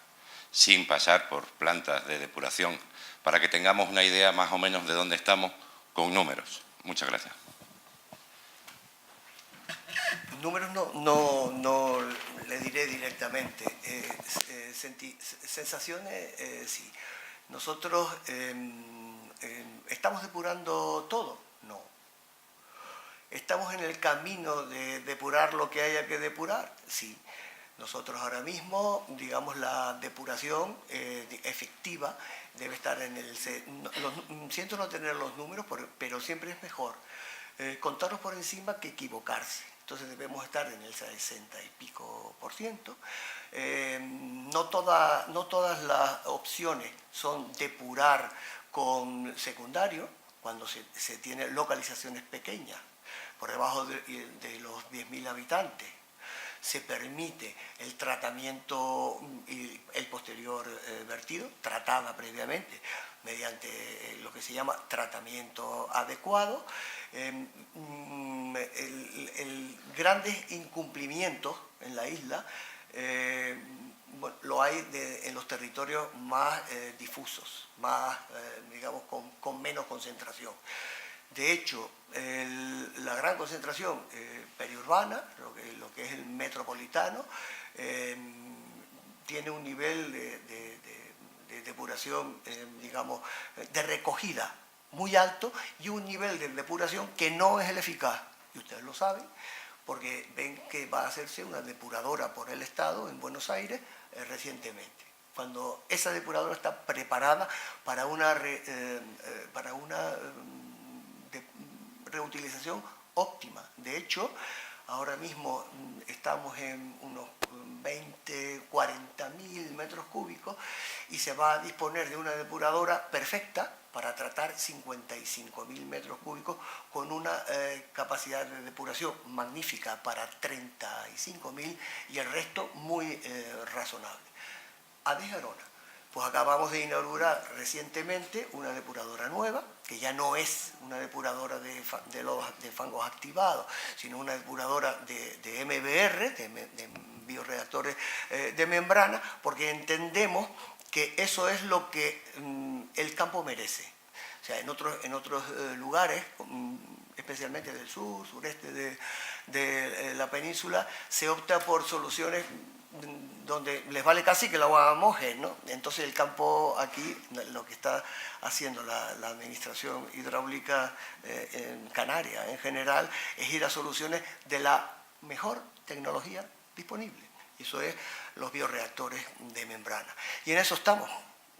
sin pasar por plantas de depuración, para que tengamos una idea más o menos de dónde estamos con números. Muchas gracias. Números no le diré directamente. Sensaciones, sí. Nosotros ¿estamos depurando todo? No. ¿Estamos en el camino de depurar lo que haya que depurar? Sí. Nosotros ahora mismo, digamos, la depuración efectiva debe estar en el... siento no tener los números, pero siempre es mejor contarlos por encima que equivocarse. Entonces debemos estar en el 60 y pico %. No todas las opciones son depurar con secundario, cuando se tiene localizaciones pequeñas, por debajo de los 10.000 habitantes. Se permite el tratamiento y el posterior vertido, tratada previamente, mediante lo que se llama tratamiento adecuado. Grandes incumplimientos en la isla lo hay en los territorios más difusos, más, digamos, con menos concentración. De hecho, la gran concentración periurbana, lo que es el metropolitano, tiene un nivel de depuración, digamos, de recogida muy alto y un nivel de depuración que no es el eficaz. Y ustedes lo saben, porque ven que va a hacerse una depuradora por el Estado en Buenos Aires recientemente, cuando esa depuradora está preparada para una reutilización óptima. De hecho, ahora mismo estamos en unos 40.000 metros cúbicos y se va a disponer de una depuradora perfecta para tratar 55.000 metros cúbicos con una capacidad de depuración magnífica para 35.000 y el resto muy razonable. ADES Garona. Pues acabamos de inaugurar recientemente una depuradora nueva, que ya no es una depuradora de fangos activados, sino una depuradora de MBR, de bioreactores de membrana, porque entendemos que eso es lo que el campo merece. O sea, en otros lugares, especialmente del sur, sureste de la península se opta por soluciones donde les vale casi que el agua moje, ¿no? Entonces el campo aquí, lo que está haciendo la administración hidráulica en Canarias en general, es ir a soluciones de la mejor tecnología disponible. Eso es los bioreactores de membrana. Y en eso estamos.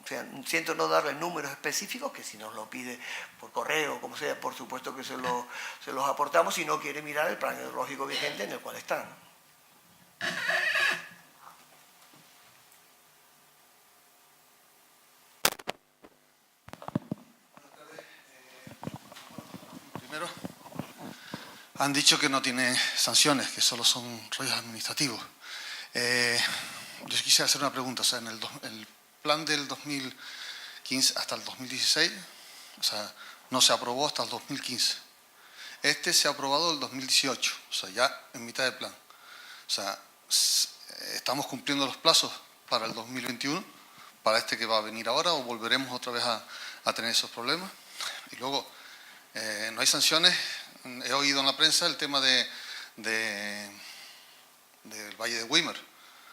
O sea, siento no darle números específicos, que si nos lo pide por correo o como sea, por supuesto que se los aportamos, si no quiere mirar el plan hidrológico vigente en el cual está, ¿no? Primero, han dicho que no tiene sanciones, que solo son rollos administrativos. Yo quisiera hacer una pregunta. O sea, en el plan del 2015 hasta el 2016, o sea, no se aprobó hasta el 2015. Este se ha aprobado en el 2018, o sea, ya en mitad del plan. O sea, ¿estamos cumpliendo los plazos para el 2021, para este que va a venir ahora, o volveremos otra vez a tener esos problemas? Y luego, no hay sanciones. He oído en la prensa el tema del Valle de Weimar.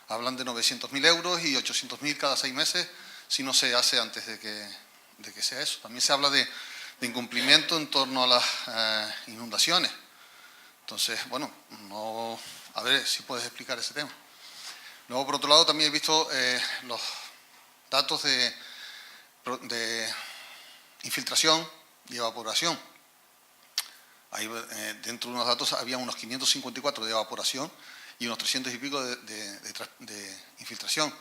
Hablan de 900.000 euros y 800.000 cada 6 meses si no se hace antes de que sea eso. También se habla de incumplimiento en torno a las inundaciones. Entonces, bueno, a ver si puedes explicar ese tema. Luego, por otro lado, también he visto los datos de infiltración y evaporación. Ahí, dentro de unos datos había unos 554 de evaporación y unos 300 y pico de infiltración.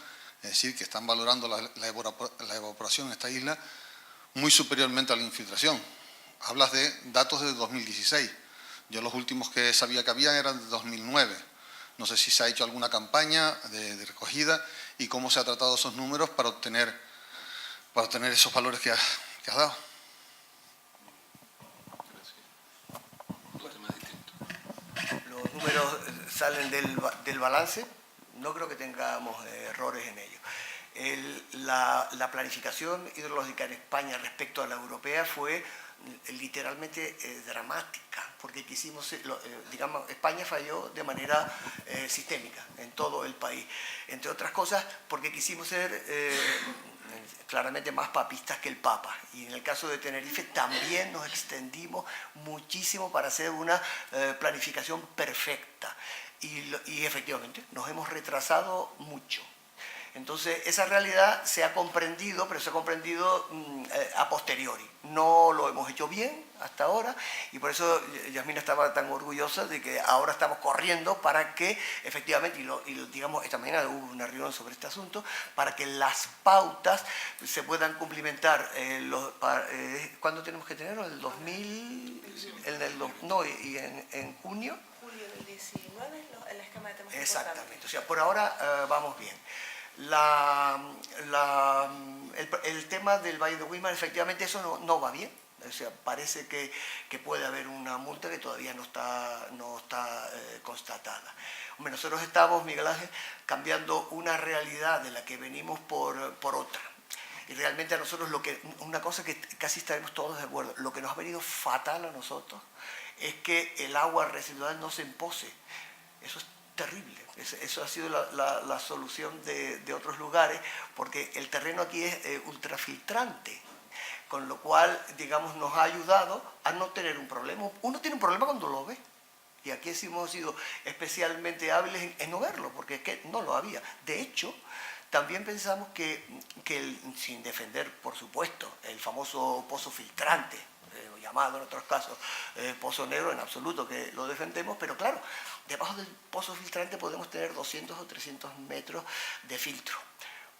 Es decir, que están valorando la evaporación en esta isla muy superiormente a la infiltración. Hablas de datos de 2016. Yo los últimos que sabía que había eran de 2009. No sé si se ha hecho alguna campaña de recogida y cómo se ha tratado esos números para obtener esos valores que has dado. Los números salen del balance, no creo que tengamos errores en ello. La planificación hidrológica en España respecto a la europea fue literalmente dramática, porque quisimos, digamos, España falló de manera sistémica en todo el país, entre otras cosas porque quisimos ser claramente más papistas que el Papa, y en el caso de Tenerife también nos extendimos muchísimo para hacer una planificación perfecta, y efectivamente nos hemos retrasado mucho. Entonces, esa realidad se ha comprendido, pero se ha comprendido a posteriori. No lo hemos hecho bien hasta ahora, y por eso Yasmina estaba tan orgullosa de que ahora estamos corriendo para que, efectivamente, y digamos, esta mañana hubo una reunión sobre este asunto, para que las pautas se puedan cumplimentar. ¿Cuándo tenemos que tenerlo? ¿El 2000? En junio. Julio del 19, el esquema de temas. Exactamente, o sea, por ahora vamos bien. El tema del Valle de Weimar, efectivamente eso no va bien. O sea, parece que puede haber una multa que todavía no está constatada. Hombre, nosotros estamos, Miguel Ángel, cambiando una realidad de la que venimos por otra. Y realmente a nosotros una cosa que casi estaremos todos de acuerdo, lo que nos ha venido fatal a nosotros es que el agua residual no se empose. Eso es terrible. Eso ha sido la solución de otros lugares, porque el terreno aquí es ultrafiltrante, con lo cual, digamos, nos ha ayudado a no tener un problema. Uno tiene un problema cuando lo ve, y aquí sí hemos sido especialmente hábiles en no verlo, porque es que no lo había. De hecho, también pensamos que sin defender, por supuesto, el famoso pozo filtrante, llamado en otros casos pozo negro, en absoluto que lo defendemos, pero claro, debajo del pozo filtrante podemos tener 200 o 300 metros de filtro,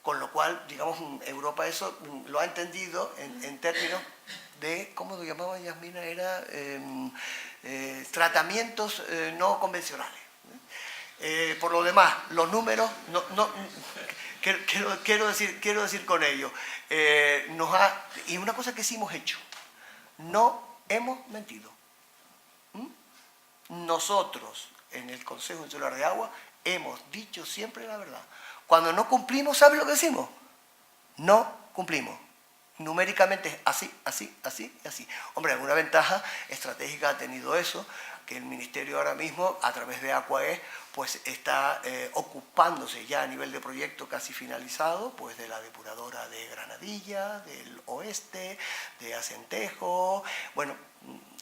con lo cual, digamos, Europa eso lo ha entendido en términos de, ¿cómo lo llamaba Yasmina? Era tratamientos no convencionales. Por lo demás, los números, quiero decir con ello, y una cosa que sí hemos hecho, no hemos mentido. Nosotros, en el Consejo Insular de Agua, hemos dicho siempre la verdad. Cuando no cumplimos, ¿sabes lo que decimos? No cumplimos. numéricamente es así, así, así y así. Hombre, alguna ventaja estratégica ha tenido eso, que el Ministerio ahora mismo, a través de Aquae, pues está ocupándose ya a nivel de proyecto casi finalizado, pues de la depuradora de Granadilla, del oeste, de Acentejo, bueno,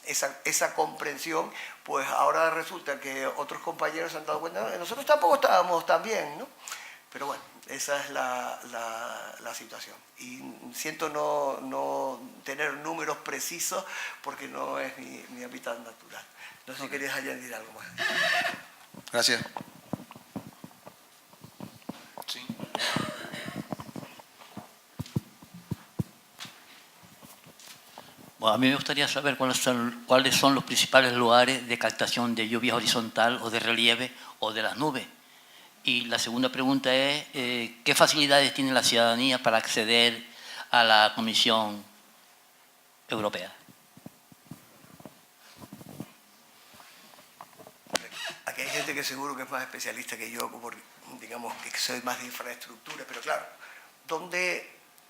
esa comprensión, pues ahora resulta que otros compañeros se han dado cuenta, nosotros tampoco estábamos tan bien, ¿no? Pero bueno, esa es la situación. Y siento no tener números precisos porque no es mi hábitat natural. No sé si querías añadir algo más. Gracias. Sí. Bueno, a mí me gustaría saber cuáles son los principales lugares de captación de lluvia horizontal o de relieve o de las nubes. Y la segunda pregunta es, ¿qué facilidades tiene la ciudadanía para acceder a la Comisión Europea? Aquí hay gente que seguro que es más especialista que yo, digamos que soy más de infraestructura, pero claro,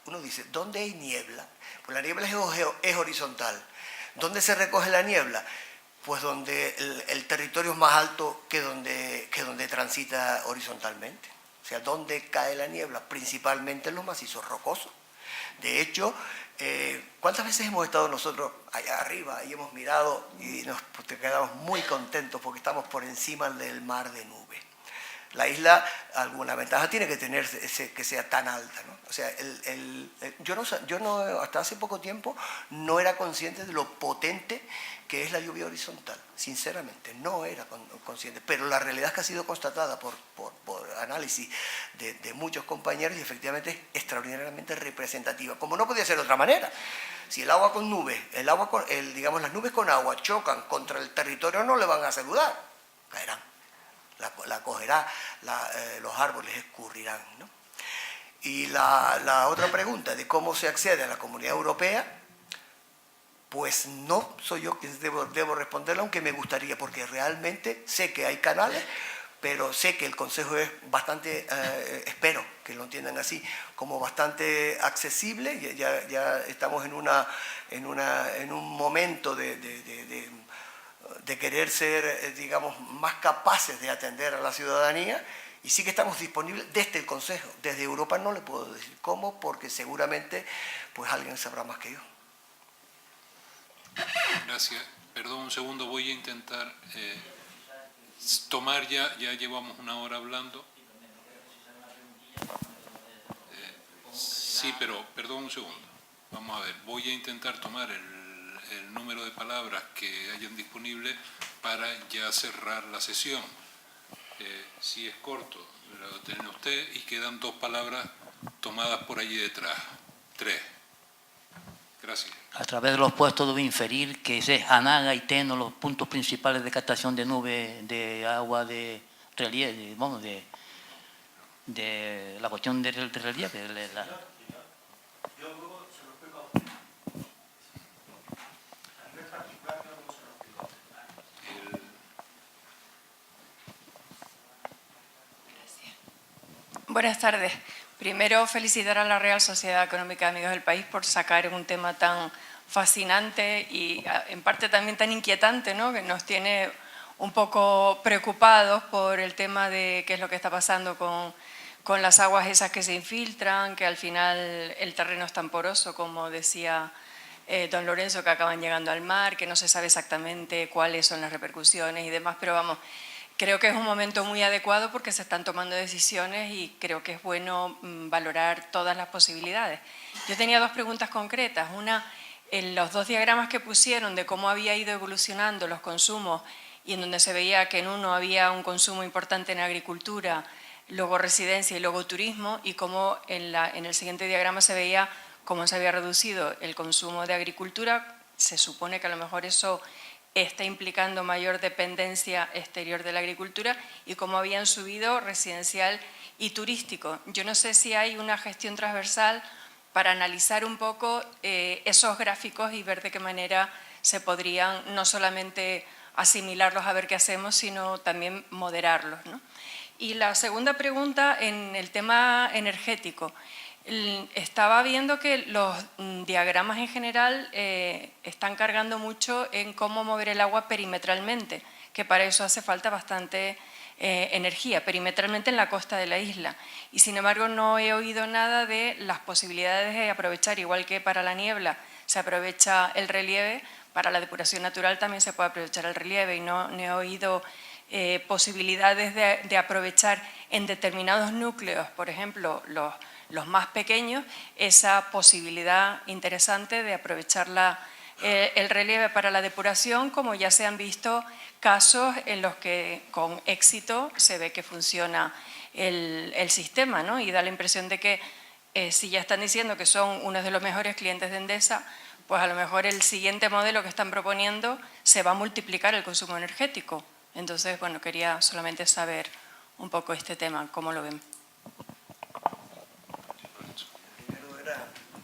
uno dice, ¿dónde hay niebla? Pues la niebla es horizontal. ¿Dónde se recoge la niebla? Pues donde el territorio es más alto que donde transita horizontalmente. O sea, ¿dónde cae la niebla? Principalmente en los macizos rocosos. De hecho, ¿cuántas veces hemos estado nosotros allá arriba y hemos mirado y nos quedamos muy contentos porque estamos por encima del mar de nubes? La isla, alguna ventaja tiene que tener que sea tan alta, ¿no? O sea, yo no, hasta hace poco tiempo no era consciente de lo potente que es la lluvia horizontal, sinceramente, no era consciente, pero la realidad es que ha sido constatada por análisis de muchos compañeros y efectivamente es extraordinariamente representativa, como no podía ser de otra manera. Si el agua con nubes, digamos las nubes con agua chocan contra el territorio, no le van a saludar, caerán. La cogerá, los árboles escurrirán, ¿no? Y la otra pregunta de cómo se accede a la Comunidad Europea, pues no soy yo quien debo responderla, aunque me gustaría, porque realmente sé que hay canales, pero sé que el Consejo es bastante, espero que lo entiendan así, como bastante accesible. Ya estamos en un momento de querer ser, digamos, más capaces de atender a la ciudadanía, y sí que estamos disponibles desde el Consejo. Desde Europa no le puedo decir cómo, porque seguramente pues alguien sabrá más que yo. Gracias. Perdón un segundo, voy a intentar tomar ya llevamos una hora hablando. Sí, pero perdón un segundo. Vamos a ver, voy a intentar tomar el número de palabras que hayan disponibles para ya cerrar la sesión. Si es corto, lo tiene usted y quedan 2 palabras tomadas por allí detrás. 3. Gracias. A través de los puestos debo inferir que es Anaga y Teno los puntos principales de captación de nubes de agua de relieve, vamos, de la cuestión de relieve. Buenas tardes. Primero, felicitar a la Real Sociedad Económica de Amigos del País por sacar un tema tan fascinante y en parte también tan inquietante, ¿no? Que nos tiene un poco preocupados por el tema de qué es lo que está pasando con las aguas esas que se infiltran, que al final el terreno es tan poroso, como decía don Lorenzo, que acaban llegando al mar, que no se sabe exactamente cuáles son las repercusiones y demás, pero vamos, creo que es un momento muy adecuado porque se están tomando decisiones y creo que es bueno valorar todas las posibilidades. Yo tenía 2 preguntas concretas. Una, en los 2 diagramas que pusieron de cómo había ido evolucionando los consumos y en donde se veía que en uno había un consumo importante en agricultura, luego residencia y luego turismo, y cómo en el siguiente diagrama se veía cómo se había reducido el consumo de agricultura. Se supone que a lo mejor eso está implicando mayor dependencia exterior de la agricultura y cómo habían subido residencial y turístico. Yo no sé si hay una gestión transversal para analizar un poco esos gráficos y ver de qué manera se podrían no solamente asimilarlos a ver qué hacemos, sino también moderarlos, ¿no? Y la segunda pregunta, en el tema energético. Estaba viendo que los diagramas en general están cargando mucho en cómo mover el agua perimetralmente, que para eso hace falta bastante energía, perimetralmente en la costa de la isla. Y sin embargo no he oído nada de las posibilidades de aprovechar, igual que para la niebla se aprovecha el relieve, para la depuración natural también se puede aprovechar el relieve, y no he oído posibilidades de aprovechar en determinados núcleos, por ejemplo, los más pequeños, esa posibilidad interesante de aprovechar el relieve para la depuración, como ya se han visto casos en los que con éxito se ve que funciona el sistema, ¿no? Y da la impresión de que si ya están diciendo que son uno de los mejores clientes de Endesa, pues a lo mejor el siguiente modelo que están proponiendo se va a multiplicar el consumo energético. Entonces, bueno, quería solamente saber un poco este tema, ¿cómo lo ven?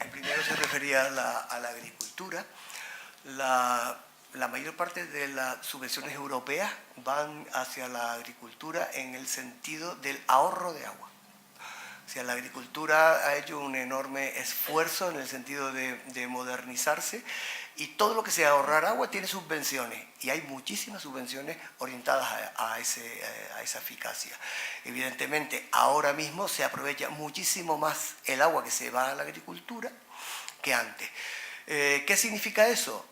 El primero se refería a la agricultura. La mayor parte de las subvenciones europeas van hacia la agricultura en el sentido del ahorro de agua. O sea, la agricultura ha hecho un enorme esfuerzo en el sentido de modernizarse, y todo lo que sea ahorrar agua tiene subvenciones, y hay muchísimas subvenciones orientadas a esa eficacia. Evidentemente, ahora mismo se aprovecha muchísimo más el agua que se va a la agricultura que antes. ¿Qué significa eso?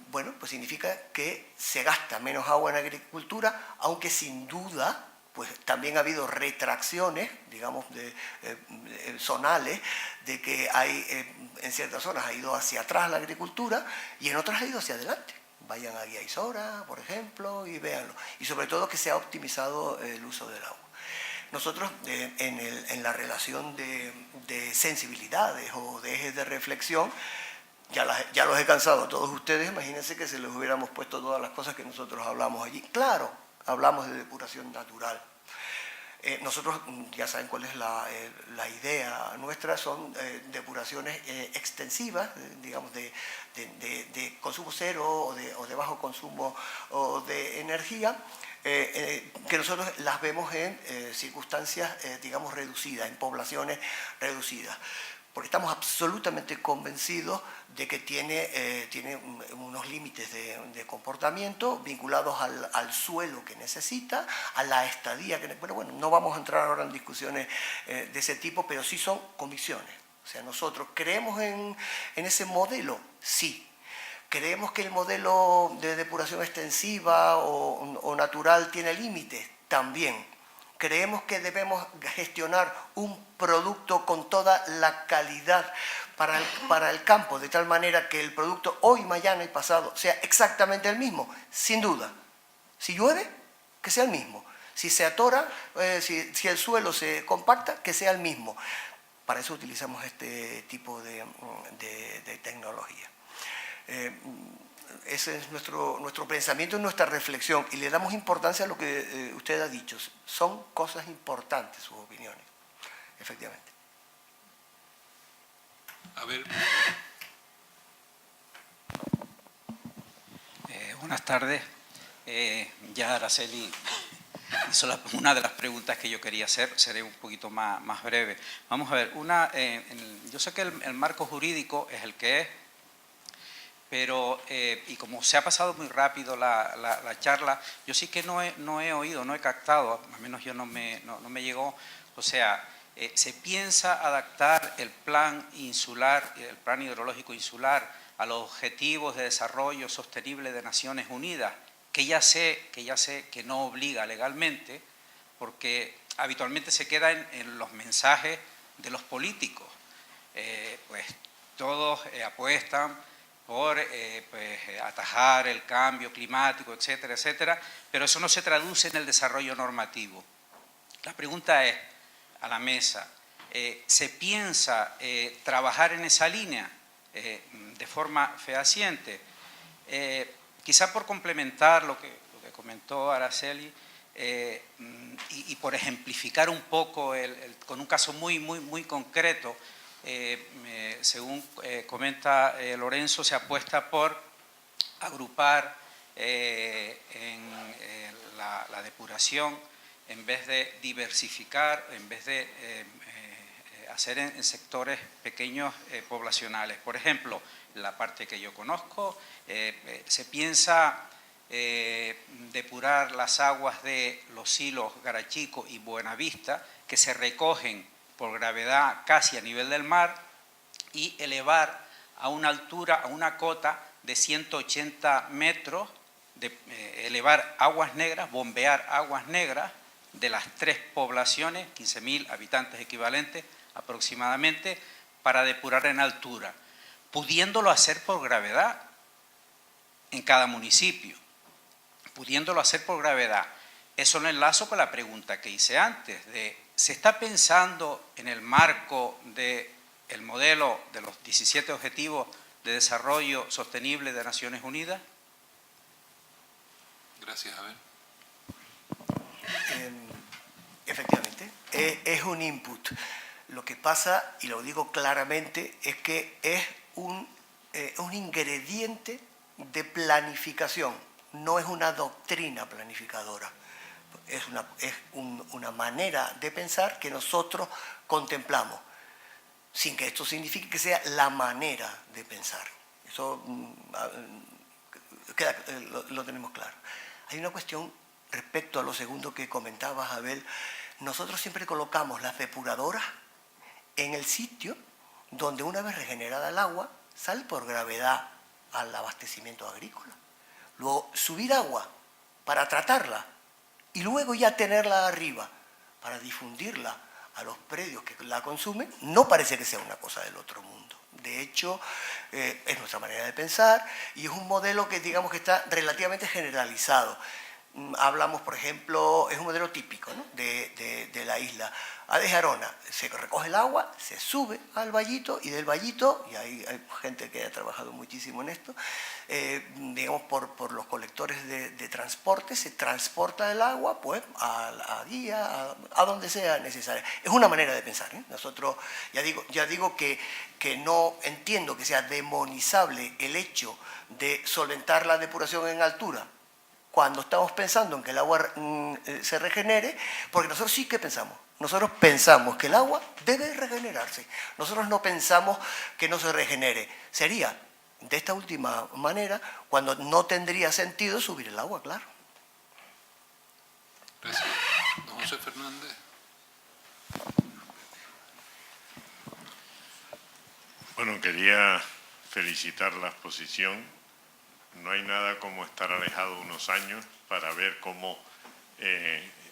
Bueno, pues significa que se gasta menos agua en agricultura, aunque sin duda pues también ha habido retracciones, digamos, zonales, de que en ciertas zonas ha ido hacia atrás la agricultura y en otras ha ido hacia adelante. Vayan a Guía Isora, por ejemplo, y véanlo. Y sobre todo que se ha optimizado el uso del agua. Nosotros, en la relación de sensibilidades o de ejes de reflexión, ya los he cansado a todos ustedes. Imagínense que se les hubiéramos puesto todas las cosas que nosotros hablamos allí. Claro, hablamos de depuración natural. Nosotros, ya saben cuál es la idea nuestra, son depuraciones extensivas, digamos, de consumo cero o de bajo consumo o de energía, que nosotros las vemos en circunstancias, digamos, reducidas, en poblaciones reducidas. Porque estamos absolutamente convencidos de que tiene unos límites de comportamiento vinculados al suelo que necesita, a la estadía que... Bueno, no vamos a entrar ahora en discusiones de ese tipo, pero sí son convicciones. O sea, nosotros creemos en ese modelo, sí. ¿Creemos que el modelo de depuración extensiva o natural tiene límites? También. Creemos que debemos gestionar un producto con toda la calidad para el campo, de tal manera que el producto hoy, mañana y pasado sea exactamente el mismo, sin duda. Si llueve, que sea el mismo. Si se atora, si el suelo se compacta, que sea el mismo. Para eso utilizamos este tipo de tecnología. Ese es nuestro pensamiento y nuestra reflexión, y le damos importancia a lo que usted ha dicho. Son cosas importantes sus opiniones, efectivamente. A ver. Buenas tardes. Ya Araceli hizo una de las preguntas que yo quería hacer, seré un poquito más breve. Vamos a ver, yo sé que el marco jurídico es el que es, pero, y como se ha pasado muy rápido la charla, yo sí que no he oído, no he captado, al menos yo no me llegó, o sea, ¿se piensa adaptar el plan insular, el plan hidrológico insular, a los objetivos de desarrollo sostenible de Naciones Unidas? Que ya sé que no obliga legalmente, porque habitualmente se queda en los mensajes de los políticos. Pues todos apuestan por atajar el cambio climático, etcétera, etcétera, pero eso no se traduce en el desarrollo normativo. La pregunta es, a la mesa, ¿se piensa trabajar en esa línea de forma fehaciente? Quizá por complementar lo que comentó Araceli y por ejemplificar un poco con un caso muy concreto, según comenta Lorenzo, se apuesta por agrupar en la depuración, en vez de diversificar, en vez de hacer en sectores pequeños poblacionales. Por ejemplo, en la parte que yo conozco, se piensa depurar las aguas de Los Silos, Garachico y Buenavista, que se recogen por gravedad casi a nivel del mar, y elevar a una altura, a una cota de 180 metros, elevar aguas negras, bombear aguas negras de las 3 poblaciones, 15.000 habitantes equivalentes aproximadamente, para depurar en altura, pudiéndolo hacer por gravedad en cada municipio, pudiéndolo hacer por gravedad. Eso lo enlazo con la pregunta que hice antes, ¿se está pensando en el marco del modelo de los 17 Objetivos de Desarrollo Sostenible de Naciones Unidas? Gracias, Abel. Efectivamente, es un input. Lo que pasa, y lo digo claramente, es que es un ingrediente de planificación, no es una doctrina planificadora. Es una manera de pensar que nosotros contemplamos, sin que esto signifique que sea la manera de pensar. Eso lo tenemos claro. Hay una cuestión respecto a lo segundo que comentabas, Abel. Nosotros siempre colocamos las depuradoras en el sitio donde, una vez regenerada el agua, sale por gravedad al abastecimiento agrícola. Luego, subir agua para tratarla y luego ya tenerla arriba para difundirla a los predios que la consumen, no parece que sea una cosa del otro mundo. De hecho, es nuestra manera de pensar y es un modelo que, digamos, que está relativamente generalizado. Hablamos, por ejemplo, es un modelo típico, ¿no?, de la isla. A de Jarona se recoge el agua, se sube al vallito, y del vallito, y hay gente que ha trabajado muchísimo en esto, digamos, por los colectores de transporte, se transporta el agua pues a guía, a donde sea necesario. Es una manera de pensar, ¿eh? Nosotros, ya digo que no entiendo que sea demonizable el hecho de solventar la depuración en altura cuando estamos pensando en que el agua se regenere, porque nosotros sí que pensamos. Nosotros pensamos que el agua debe regenerarse. Nosotros no pensamos que no se regenere. Sería de esta última manera cuando no tendría sentido subir el agua, claro. Gracias. Don José Fernández. Bueno, quería felicitar la exposición. No hay nada como estar alejado unos años para ver cómo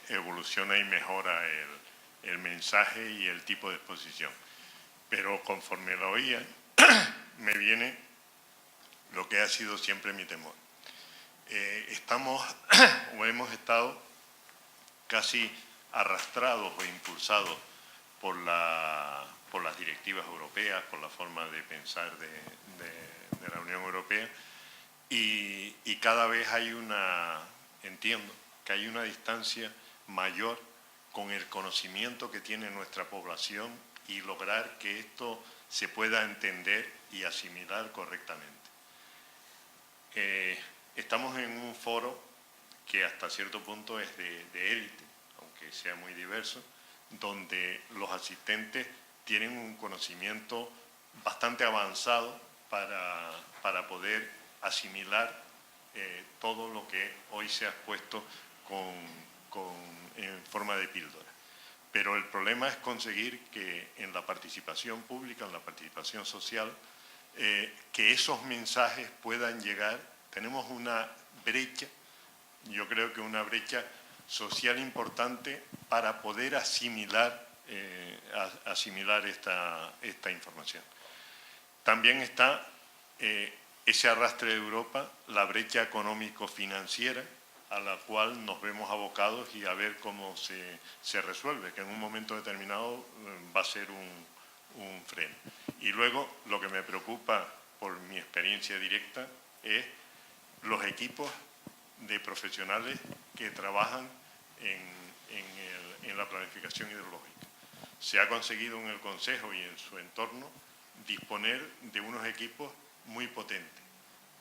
evoluciona y mejora el mensaje y el tipo de exposición. Pero conforme lo oía, me viene lo que ha sido siempre mi temor. Hemos estado casi arrastrados o impulsados por las directivas europeas, por la forma de pensar de la Unión Europea, y cada vez entiendo que hay una distancia mayor con el conocimiento que tiene nuestra población y lograr que esto se pueda entender y asimilar correctamente. Estamos en un foro que hasta cierto punto es de élite, aunque sea muy diverso, donde los asistentes tienen un conocimiento bastante avanzado para poder asimilar todo lo que hoy se ha expuesto en forma de píldora. Pero el problema es conseguir que en la participación pública, en la participación social, que esos mensajes puedan llegar. Tenemos una brecha, yo creo que una brecha social importante para poder asimilar esta información. También está ese arrastre de Europa, la brecha económico-financiera a la cual nos vemos abocados y a ver cómo se resuelve, que en un momento determinado va a ser un freno. Y luego lo que me preocupa por mi experiencia directa es los equipos de profesionales que trabajan en la planificación hidrológica. Se ha conseguido en el Consejo y en su entorno disponer de unos equipos muy potentes,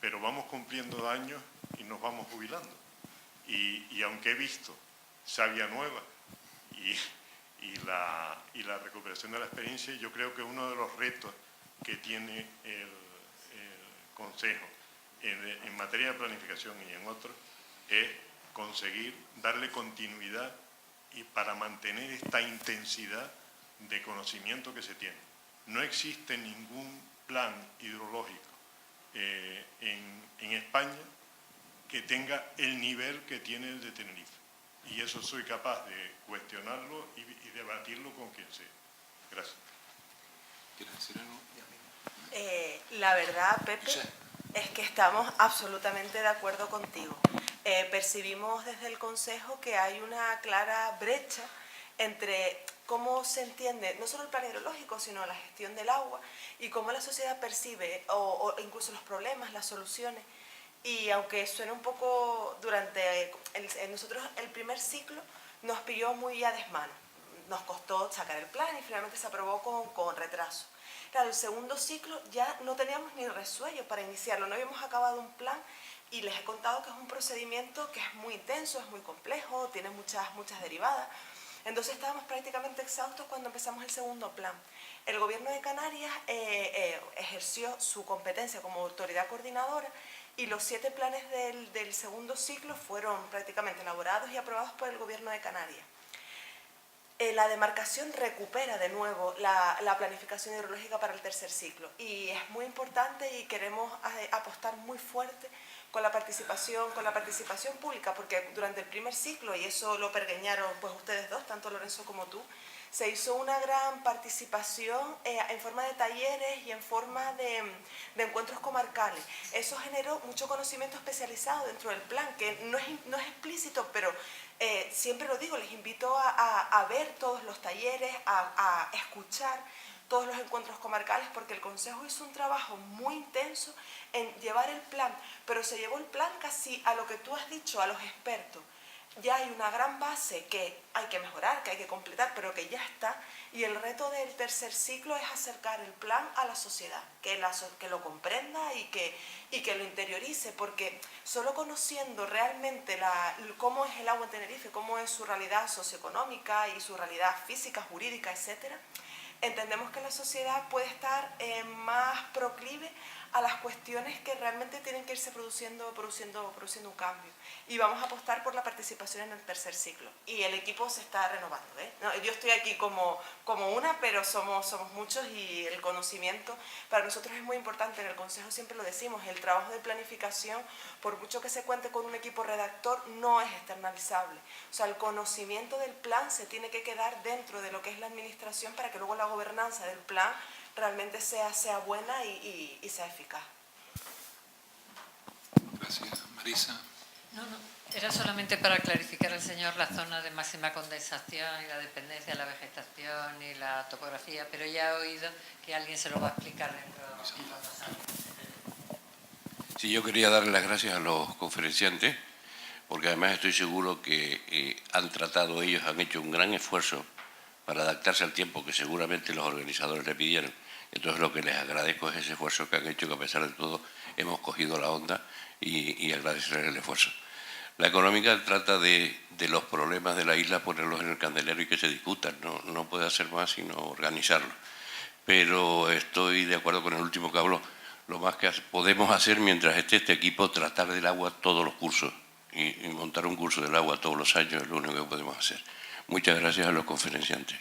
pero vamos cumpliendo años y nos vamos jubilando. Y aunque he visto savia nueva y la recuperación de la experiencia. Yo creo que uno de los retos que tiene el Consejo en materia de planificación y en otros es conseguir darle continuidad y para mantener esta intensidad de conocimiento que se tiene. No existe ningún plan hidrológico en España que tenga el nivel que tiene el de Tenerife. Y eso soy capaz de cuestionarlo y debatirlo con quien sea. Gracias. ¿Quieres decir algo? La verdad, Pepe, es que estamos absolutamente de acuerdo contigo. Percibimos desde el Consejo que hay una clara brecha entre cómo se entiende no solo el plan hidrológico, sino la gestión del agua y cómo la sociedad percibe o incluso los problemas, las soluciones. Y aunque suene un poco, nosotros el primer ciclo nos pilló muy a desmano. Nos costó sacar el plan y finalmente se aprobó con retraso. Claro, el segundo ciclo ya no teníamos ni resuello para iniciarlo, no habíamos acabado un plan y les he contado que es un procedimiento que es muy intenso, es muy complejo, tiene muchas derivadas. Entonces estábamos prácticamente exhaustos cuando empezamos el segundo plan. El Gobierno de Canarias ejerció su competencia como autoridad coordinadora y los 7 planes del segundo ciclo fueron prácticamente elaborados y aprobados por el Gobierno de Canarias. La demarcación recupera de nuevo la planificación hidrológica para el tercer ciclo y es muy importante y queremos apostar muy fuerte con la participación pública, porque durante el primer ciclo, y eso lo pergeñaron pues ustedes dos, tanto Lorenzo como tú, se hizo una gran participación en forma de talleres y en forma de encuentros comarcales. Eso generó mucho conocimiento especializado dentro del plan, que no es explícito, pero siempre lo digo, les invito a ver todos los talleres, a escuchar todos los encuentros comarcales, porque el Consejo hizo un trabajo muy intenso en llevar el plan, pero se llevó el plan casi a lo que tú has dicho, a los expertos. Ya hay una gran base que hay que mejorar, que hay que completar, pero que ya está, y el reto del tercer ciclo es acercar el plan a la sociedad, que lo comprenda y que lo interiorice, porque solo conociendo realmente cómo es el agua en Tenerife, cómo es su realidad socioeconómica y su realidad física, jurídica, etcétera, entendemos que la sociedad puede estar más proclive a las cuestiones que realmente tienen que irse produciendo un cambio. Y vamos a apostar por la participación en el tercer ciclo. Y el equipo se está renovando, ¿eh? No, yo estoy aquí como una, pero somos muchos y el conocimiento para nosotros es muy importante. En el Consejo siempre lo decimos, el trabajo de planificación, por mucho que se cuente con un equipo redactor, no es externalizable. O sea, el conocimiento del plan se tiene que quedar dentro de lo que es la administración para que luego la gobernanza del plan realmente sea buena y sea eficaz. Gracias. Marisa. No, era solamente para clarificar al señor la zona de máxima condensación y la dependencia de la vegetación y la topografía, pero ya he oído que alguien se lo va a explicar dentro de los años. Sí, yo quería darle las gracias a los conferenciantes, porque además estoy seguro que han hecho un gran esfuerzo para adaptarse al tiempo que seguramente los organizadores le pidieron. Entonces lo que les agradezco es ese esfuerzo que han hecho, que a pesar de todo hemos cogido la onda y agradecerles el esfuerzo. La económica trata de los problemas de la isla ponerlos en el candelero y que se discutan, no puede hacer más sino organizarlo. Pero estoy de acuerdo con el último que habló. Lo más que podemos hacer mientras esté este equipo, tratar del agua todos los cursos y montar un curso del agua todos los años es lo único que podemos hacer. Muchas gracias a los conferenciantes.